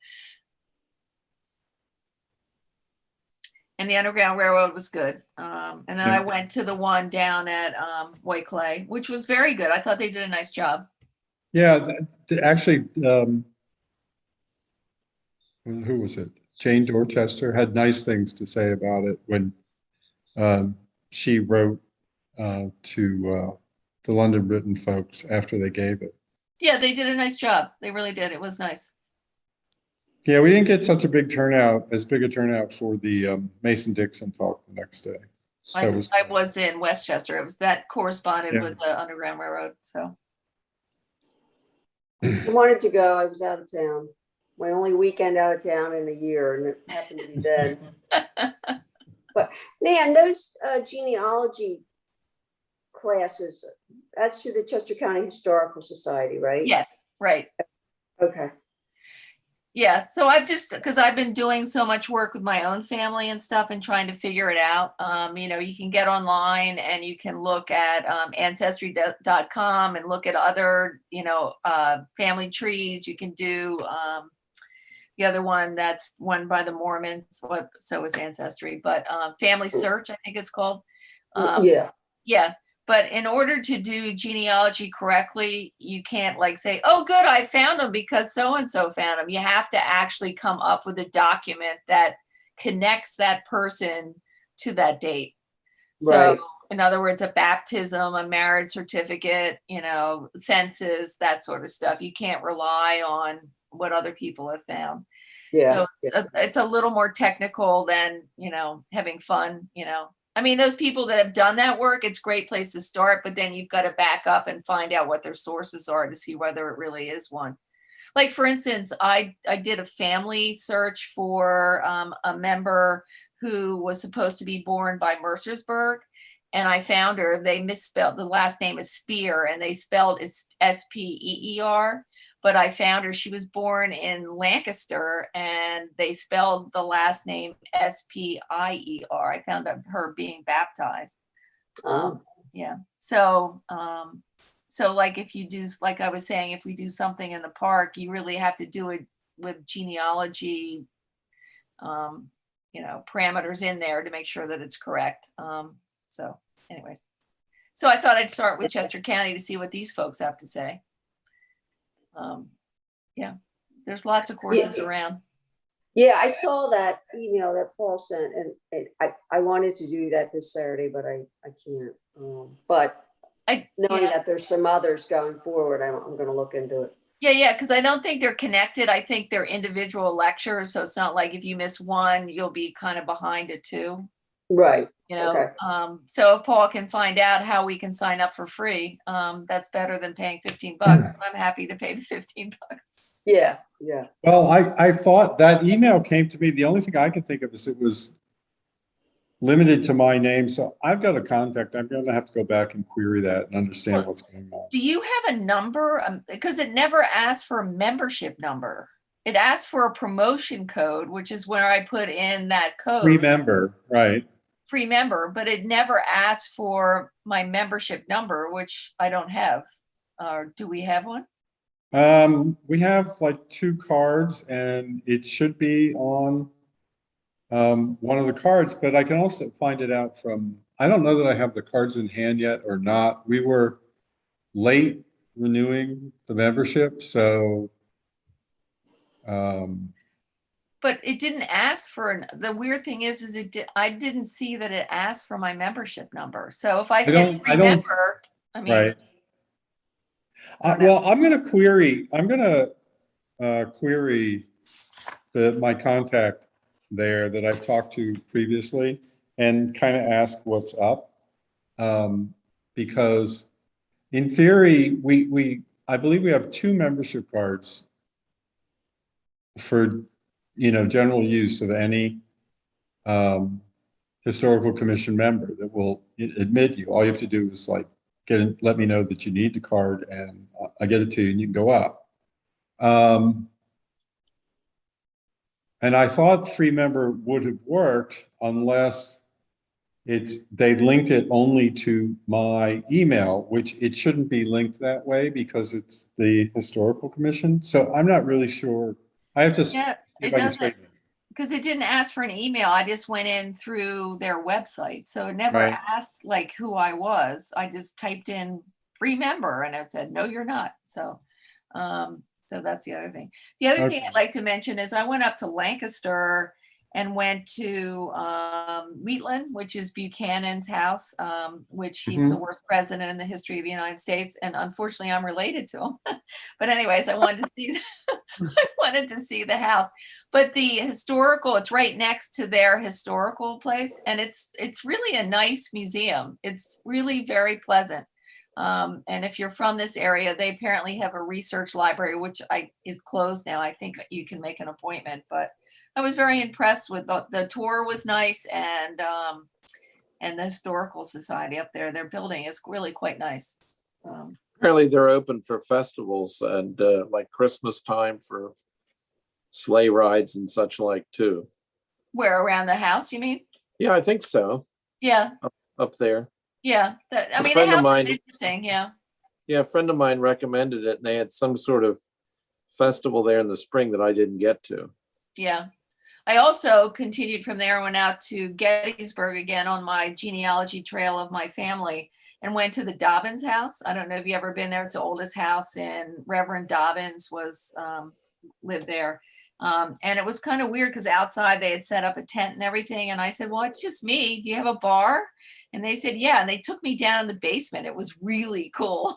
And the Underground Railroad was good. And then I went to the one down at White Clay, which was very good. I thought they did a nice job. Yeah, actually, who was it? Jane Dorchester had nice things to say about it when she wrote to the London Britain folks after they gave it. Yeah, they did a nice job. They really did. It was nice. Yeah, we didn't get such a big turnout, as big a turnout for the Mason-Dixon talk the next day. I was in Westchester. It was that corresponded Yeah. with the Underground Railroad. So I wanted to go. I was out of town. My only weekend out of town in a year, and it happened to be then. But Nan, those genealogy classes, that's through the Chester County Historical Society, right? yes, right. Okay. Yeah, so because I've been doing so much work with my own family and stuff and trying to figure it out. You can get online and you can look at ancestry.com and look at other, family trees. You can do the other one, that's one by the Mormons, so is Ancestry, but Family Search, I think it's called. Yeah. Yeah. But in order to do genealogy correctly, you can't like say, oh, good, I found them because so-and-so found them. You have to actually come up with a document that connects that person to that date. Right. So in other words, a baptism, a marriage certificate, census, that sort of stuff. You can't rely on what other people have found. Yeah. So it's a little more technical than, having fun, I mean, those people that have done that work, it's a great place to start, but then you've got to back up and find out what their sources are to see whether it really is one. Like, for instance, I did a family search for a member who was supposed to be born by Mercersburg. and I found her. They misspelled, the last name is Spear, and they spelled it Speer. But I found her. She was born in Lancaster, and they spelled the last name Spier. I found her being baptized. Yeah. So, so like if you do, like I was saying, if we do something in the park, you really have to do it with genealogy, parameters in there to make sure that it's correct. So anyways, so I thought I'd start with Chester County to see what these folks have to say. Yeah, there's lots of courses around. Yeah, I saw that email that Paul sent, and I wanted to do that this Saturday, but I can't. But knowing that there's some others going forward, I'm going to look into it. Yeah, because I don't think they're connected. I think they're individual lectures, so it's not like if you miss one, you'll be kind of behind it too. Right. Okay. So if Paul can find out how we can sign up for free, that's better than paying $15. I'm happy to pay the $15. Yeah. Well, I thought that email came to me. The only thing I can think of is it was limited to my name. So I've got a contact. I'm going to have to go back and query that and understand what's going on. Do you have a number? Because it never asked for a membership number. It asked for a promotion code, which is where I put in that code. Free member, right. Free member, but it never asked for my membership number, which I don't have. Do we have one? We have like 2 cards, and it should be on one of the cards, but I can also find it out from, I don't know that I have the cards in hand yet or not. We were late renewing the membership, so but it didn't ask for the weird thing is I didn't see that it asked for my membership number. So if I said free member, I mean, right. Well, I'm going to query my contact there that I've talked to previously and kind of ask what's up. Because in theory, I believe we have 2 membership cards for, general use of any historical commission member that will admit you. All you have to do is like let me know that you need the card, and I get it to you, and you can go up. And I thought free member would have worked unless they linked it only to my email, which it shouldn't be linked that way because it's the historical commission. So I'm not really sure. I have to see if I can straighten it. Because it didn't ask for an email. I just went in through their website. So it never asked like who I was. I just typed in free member and it said, no, you're not. So, so that's the other thing. The other thing I'd like to mention is I went up to Lancaster and went to Wheatland, which is Buchanan's house, which he's the worst president in the history of the United States. And unfortunately, I'm related to him. But anyways, I wanted to see, I wanted to see the house. But the historical, it's right next to their historical place. And it's really a nice museum. It's really very pleasant. And if you're from this area, they apparently have a research library, which is closed now. I think you can make an appointment, but I was very impressed with the tour was nice, and the historical society up there, their building is really quite nice. Apparently they're open for festivals and like Christmas time for sleigh rides and such like too. Where, around the house, you mean? Yeah, I think so. Yeah. Up there. Yeah. I mean, the house is interesting. Yeah. Yeah, a friend of mine recommended it, and they had some sort of festival there in the spring that I didn't get to. Yeah. I also continued from there, went out to Gettysburg again on my genealogy trail of my family and went to the Dobbins house. I don't know if you've ever been there. It's the oldest house, and Reverend Dobbins lived there. And it was kind of weird because outside they had set up a tent and everything. And I said, well, it's just me. Do you have a bar? And they said, yeah. And they took me down in the basement. It was really cool.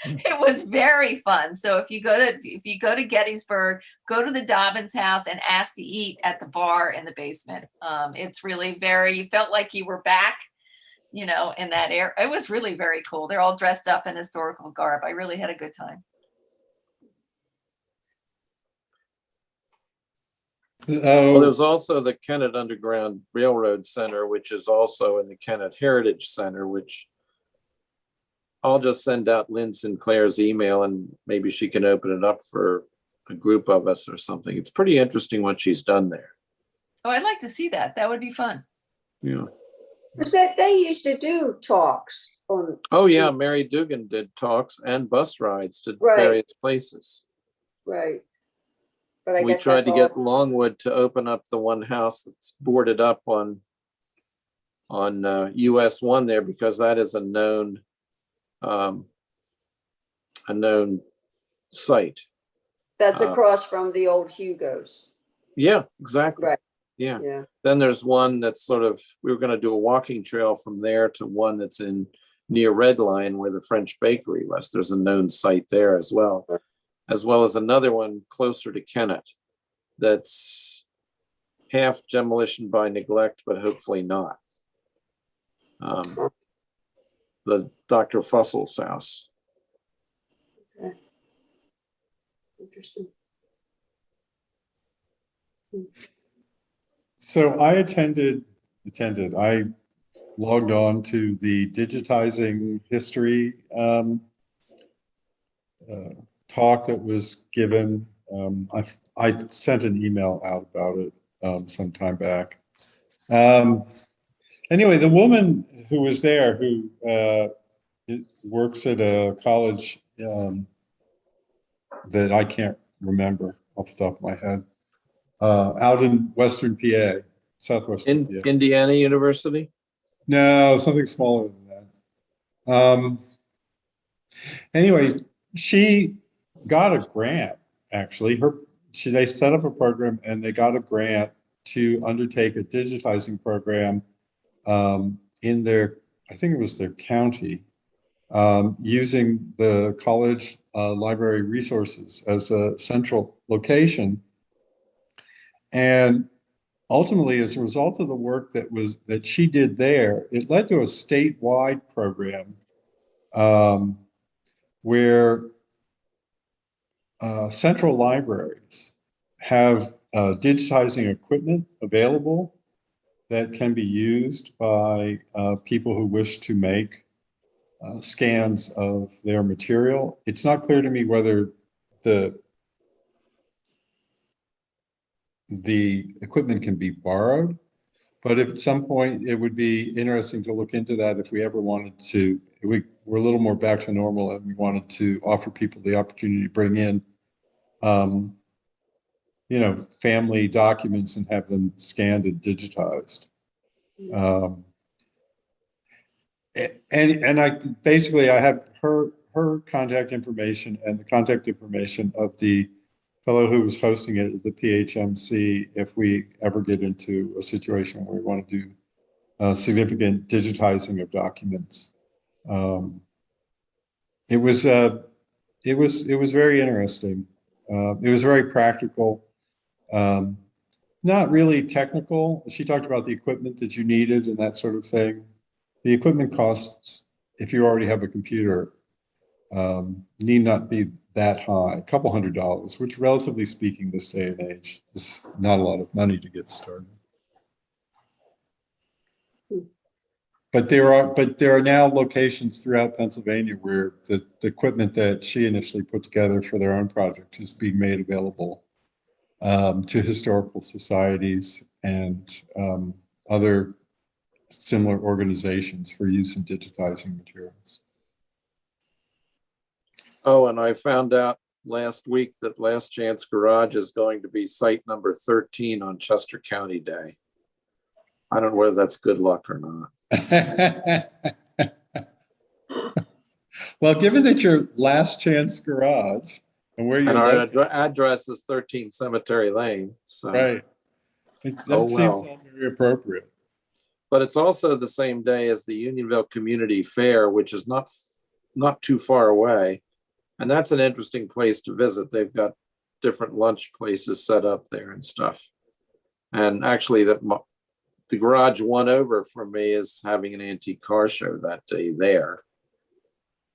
It was very fun. So if you go to Gettysburg, go to the Dobbins house and ask to eat at the bar in the basement. It's really you felt like you were back, in that area. It was really very cool. They're all dressed up in historical garb. I really had a good time. Well, So, there's also the Kennett Underground Railroad Center, which is also in the Kennett Heritage Center, which I'll just send out Lynn Sinclair's email and maybe she can open it up for a group of us or something. It's pretty interesting what she's done there. Oh, I'd like to see that. That would be fun. Yeah. Was that they used to do talks on, Oh, yeah. Mary Dugan did talks and bus rides to Right. various places. right? But I We guess tried that's to all. get Longwood to open up the one house that's boarded up on US 1 there, because that is a known site. That's uh, across from the old Hugo's. Yeah, exactly. Right. Yeah. Yeah. Then there's one that's sort of, we were going to do a walking trail from there to one that's in near Red Lion where the French bakery was. There's a known site there as well as another one closer to Kennett that's half demolition by neglect, but hopefully not. The Dr. Fussel's house. Interesting. so I I logged on to the digitizing history talk that was given. I sent an email out about it some time back. Anyway, the woman who was there, who works at a college that I can't remember off the top of my head, out in Western PA, Southwestern In PA. Indiana University? No, something smaller than that. Anyway, she got a grant, actually. They set up a program and they got a grant to undertake a digitizing program in their, I think it was their county, using the college library resources as a central location. And ultimately, as a result of the work that she did there, it led to a statewide program where central libraries have digitizing equipment available that can be used by people who wish to make scans of their material. It's not clear to me whether the equipment can be borrowed, but if at some point it would be interesting to look into that if we ever wanted to, we're a little more back to normal and we wanted to offer people the opportunity to bring in family documents and have them scanned and digitized. And I basically I have her contact information and the contact information of the fellow who was hosting it at the PHMC if we ever get into a situation where we want to do significant digitizing of documents. It was very interesting. It was very practical. Not really technical. She talked about the equipment that you needed and that sort of thing. The equipment costs, if you already have a computer, need not be that high, a couple $100, which relatively speaking this day and age is not a lot of money to get started. But there are now locations throughout Pennsylvania where the equipment that she initially put together for their own project is being made available to historical societies and other similar organizations for use in digitizing materials. Oh, and I found out last week that Last Chance Garage is going to be site number 13 on Chester County Day. I don't know whether that's good luck or not. Well, given that your Last Chance Garage and where you're And our address is 13 Cemetery Lane. So, right, that seems all very appropriate. But it's also the same day as the Unionville Community Fair, which is not too far away. And that's an interesting place to visit. They've got different lunch places set up there and stuff. And actually, the garage one over from me is having an antique car show that day there.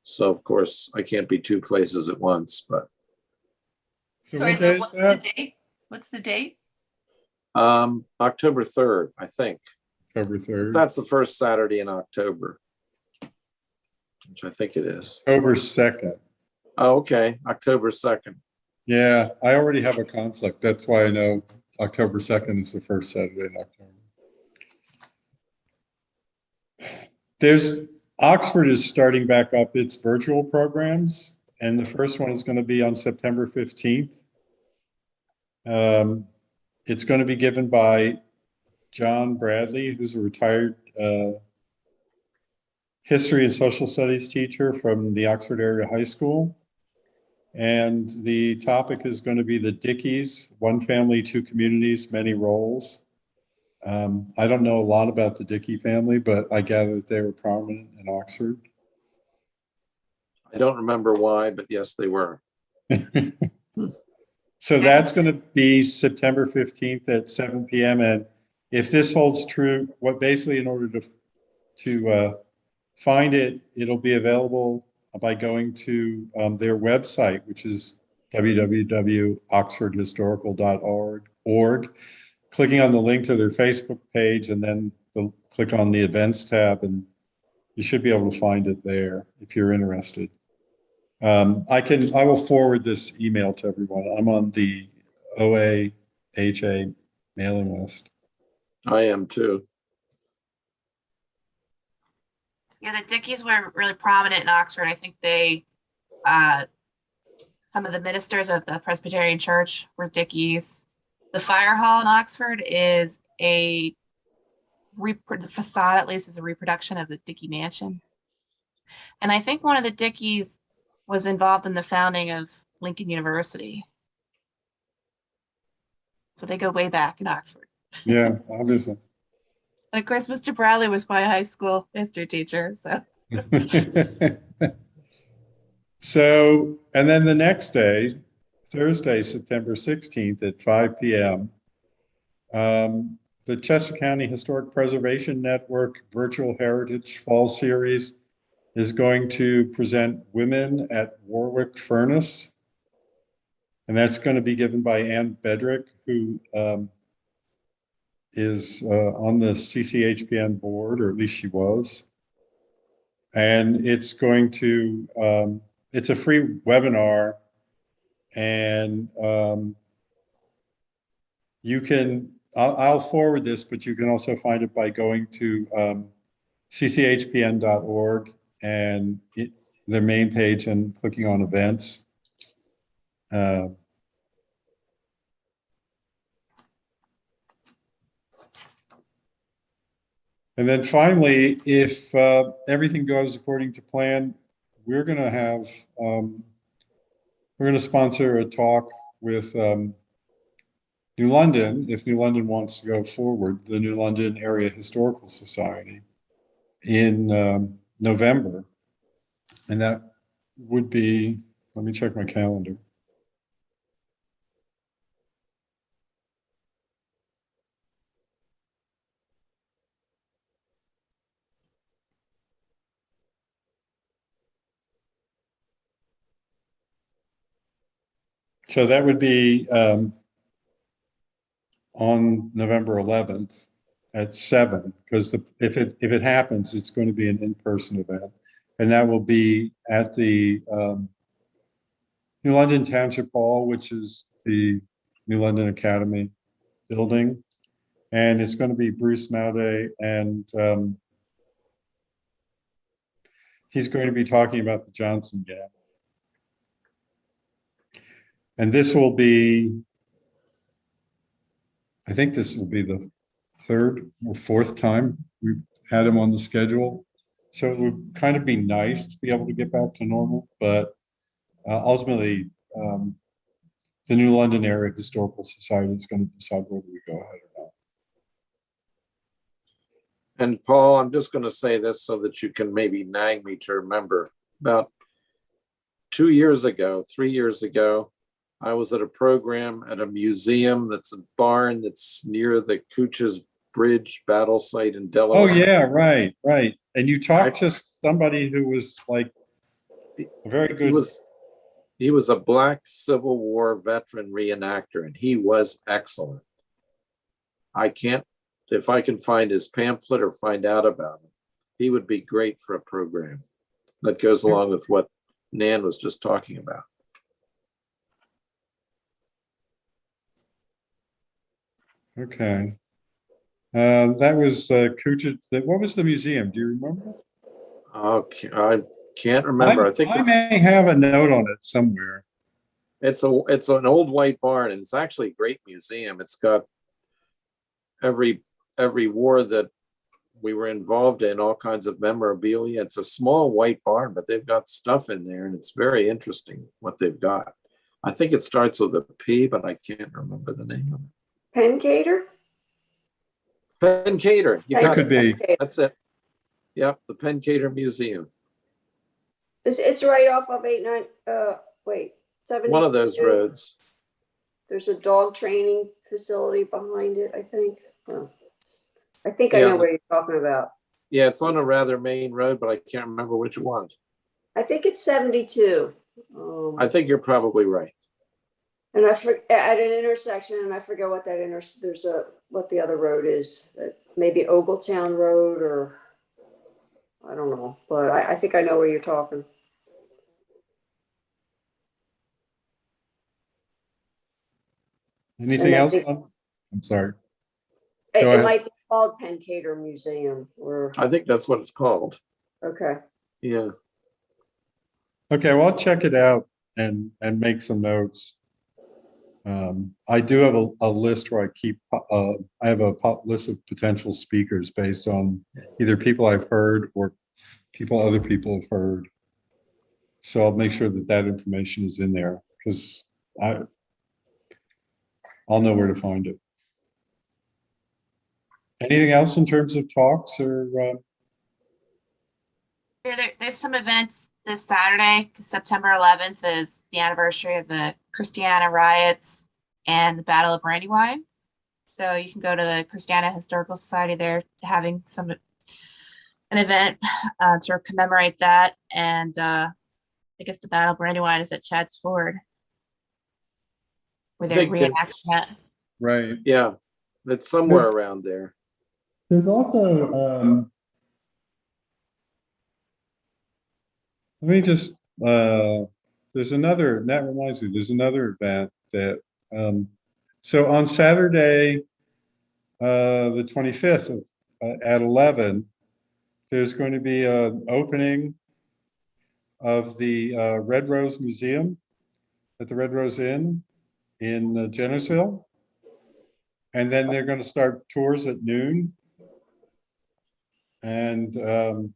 So, of course, I can't be two places at once. But So Sorry, what day what's is that? the date? What's the date? October 3rd, I think. October 3rd, That's the first Saturday in October, which I think it is. October 2nd. Oh, okay, October 2nd. Yeah, I already have a conflict. That's why I know October 2nd is the first Saturday in October. Oxford is starting back up its virtual programs, and the first one is going to be on September 15th. It's going to be given by John Bradley, who's a retired history and social studies teacher from the Oxford area high school. And the topic is going to be the Dickies, one family, two communities, many roles. I don't know a lot about the Dickey family, but I gather that they were prominent in Oxford. I don't remember why, but yes, they were. So that's going to be September 15th at 7 p.m. And if this holds true, what basically in order to find it, it'll be available by going to their website, which is www.oxfordhistorical.org, clicking on the link to their Facebook page, and then click on the events tab, and you should be able to find it there if you're interested. I will forward this email to everyone. I'm on the OAHA mailing list. I am too. Yeah, the Dickies were really prominent in Oxford. I think some of the ministers of the Presbyterian Church were Dickies. The fire hall in Oxford is the facade at least is a reproduction of the Dickey Mansion. And I think one of the Dickies was involved in the founding of Lincoln University. So they go way back in Oxford. Yeah, obviously. And of course, Mr. Bradley was my high school history teacher. So, So, and then the next day, Thursday, September 16th at 5 p.m., the Chester County Historic Preservation Network Virtual Heritage Fall Series is going to present Women at Warwick Furnace. And that's going to be given by Ann Bedrick, who is on the CCHPN board, or at least she was. And it's going to, it's a free webinar, and you can, I'll forward this, but you can also find it by going to cchpn.org and their main page and clicking on events. And then finally, if everything goes according to plan, we're going to have, we're going to sponsor a talk with New London, if New London wants to go forward, the New London Area Historical Society in November. And that would be, let me check my calendar. So that would be on November 11th at 7, because if it happens, it's going to be an in-person event, and that will be at the New London Township Hall, which is the New London Academy building, and it's going to be Bruce Maude, and he's going to be talking about the Johnson Gap. And this will be, I think this will be the 3rd or 4th time we've had him on the schedule. So it would kind of be nice to be able to get back to normal, but ultimately, the New London Area Historical Society is going to decide whether we go ahead or not. And Paul, I'm just going to say this so that you can maybe nag me to remember. About 2 years ago, 3 years ago, I was at a program at a museum that's a barn that's near the Cooch's Bridge battle site in Delaware. Oh yeah, right. And you talked to somebody who was like a very good. He was a Black Civil War veteran reenactor, and he was excellent. if I can find his pamphlet or find out about him, he would be great for a program that goes along with what Nan was just talking about. Okay. That was Kuchit. What was the museum? Do you remember? Okay, I can't remember. I think I may have a note on it somewhere. it's an old white barn, and it's actually a great museum. It's got every war that we were involved in, all kinds of memorabilia. It's a small white barn, but they've got stuff in there, and it's very interesting what they've got. I think it starts with a P, but I can't remember the name of it. Pencader? Pencader. You That got could it. be. That's it. Yep, the Pencader Museum. It's right off of 70. One of those roads. There's a dog training facility behind it, I think. I think I Yeah. know what you're talking about. Yeah, it's on a rather main road, but I can't remember which one. I think it's 72. I think you're probably right. And I forget at an intersection, and I forget what that what the other road is. Maybe Ogletown Road, or I don't know, but I think I know where you're talking. Anything And I else? think- I'm sorry. It, Go it ahead. might be called Pencader Museum, or I think that's what it's called. okay. Yeah. Okay, well, I'll check it out and make some notes. I do have a list where I keep, I have a list of potential speakers based on either people I've heard or other people have heard. So I'll make sure that information is in there, because I'll know where to find it. Anything else in terms of talks or? There's some events this Saturday. September 11th is the anniversary of the Christiana riots and the Battle of Brandywine. So you can go to the Christiana Historical Society. They're having an event to commemorate that. And I guess the Battle of Brandywine is at Chad's Ford, where they're think reenacting it's- that. Right. Yeah. It's somewhere around there. There's also, Let me just, there's another, that reminds me, there's another event that, so on Saturday, the 25th at 11, there's going to be an opening of the Red Rose Museum at the Red Rose Inn in Jennersville. And then they're going to start tours at noon. And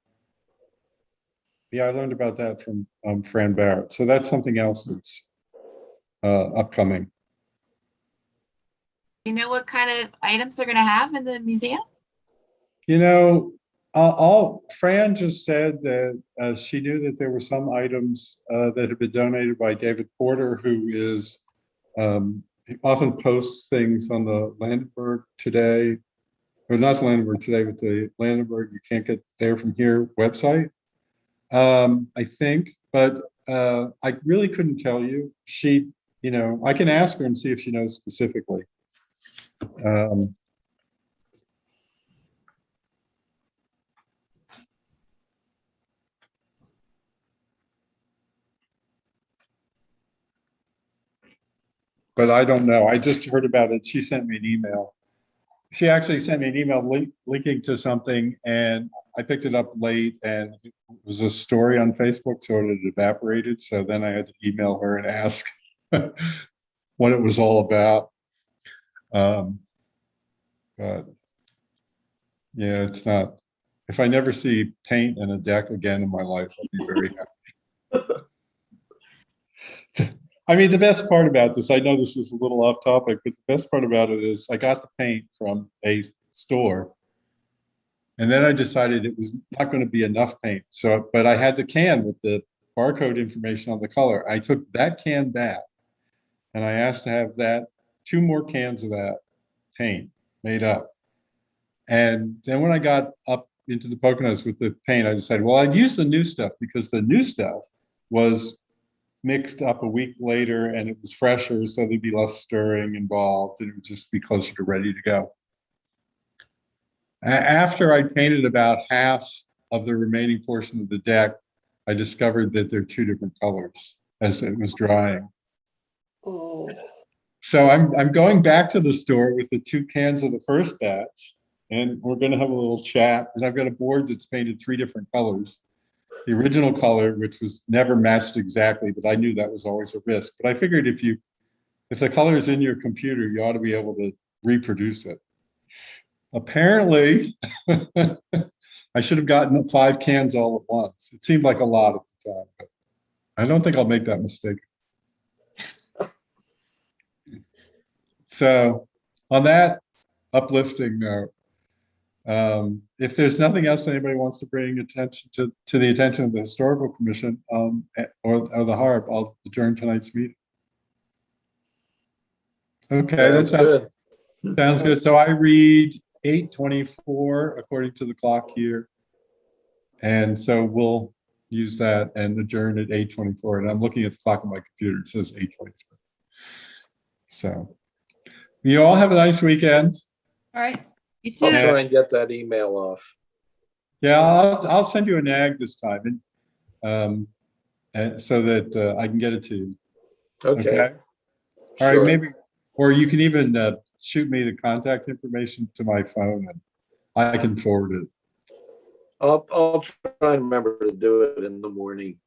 yeah, I learned about that from Fran Barrett. So that's something else that's upcoming. You know what kind of items they're going to have in the museum? You know, Fran just said that she knew that there were some items that had been donated by David Porter, who is he often posts things on the Landenberg Today, or not the Landenberg Today, but the Landenberg You Can't Get There From Here website. I think, but I really couldn't tell you. She, you know, I can ask her and see if she knows specifically. But I don't know. I just heard about it. She sent me an email. She actually sent me an email linking to something, and I picked it up late, and it was a story on Facebook, so it had evaporated. So then I had to email her and ask what it was all about. But yeah, it's not. If I never see paint and a deck again in my life, I'll be very happy. I mean, the best part about this, I know this is a little off topic, but the best part about it is I got the paint from a store, and then I decided it was not going to be enough paint. So, but I had the can with the barcode information on the color. I took that can back, and I asked to have that 2 more cans of that paint made up. And then when I got up into the Poconos with the paint, I decided, well, I'd use the new stuff, because the new stuff was mixed up a week later and it was fresher, so there'd be less stirring involved and it would just be closer to ready to go. After I painted about half of the remaining portion of the deck, I discovered that they're two different colors as it was drying. Oh, So I'm going back to the store with the 2 cans of the first batch, and we're going to have a little chat. And I've got a board that's painted 3 different colors. The original color, which was never matched exactly, but I knew that was always a risk. But I figured if the color is in your computer, you ought to be able to reproduce it. Apparently, I should have gotten 5 cans all at once. It seemed like a lot at the time, but I don't think I'll make that mistake. So on that uplifting note, if there's nothing else anybody wants to bring attention to the attention of the Historical Commission or the HARB, I'll adjourn tonight's meeting. Okay, Sounds good. Sounds good. So I read 8:24 according to the clock here. And so we'll use that and adjourn at 8:24. And I'm looking at the clock on my computer. It says 8:24. So you all have a nice weekend. All right. You too. I'll try and get that email off. Yeah, I'll send you a nag this time, and so that I can get it to you. Okay. All Sure. right, maybe, or you can even shoot me the contact information to my phone, and I can forward it. I'll try and remember to do it in the morning.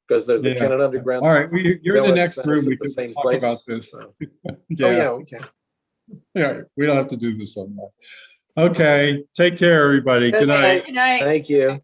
Because there's a Yeah. Canada Underground. All right, you're in the Village next Center's room. at We the can same talk place, about this. so- Yeah. Oh, yeah, we can. Yeah, we don't have to do this on that. Okay, take care, everybody. Good night. Good night. Thank you.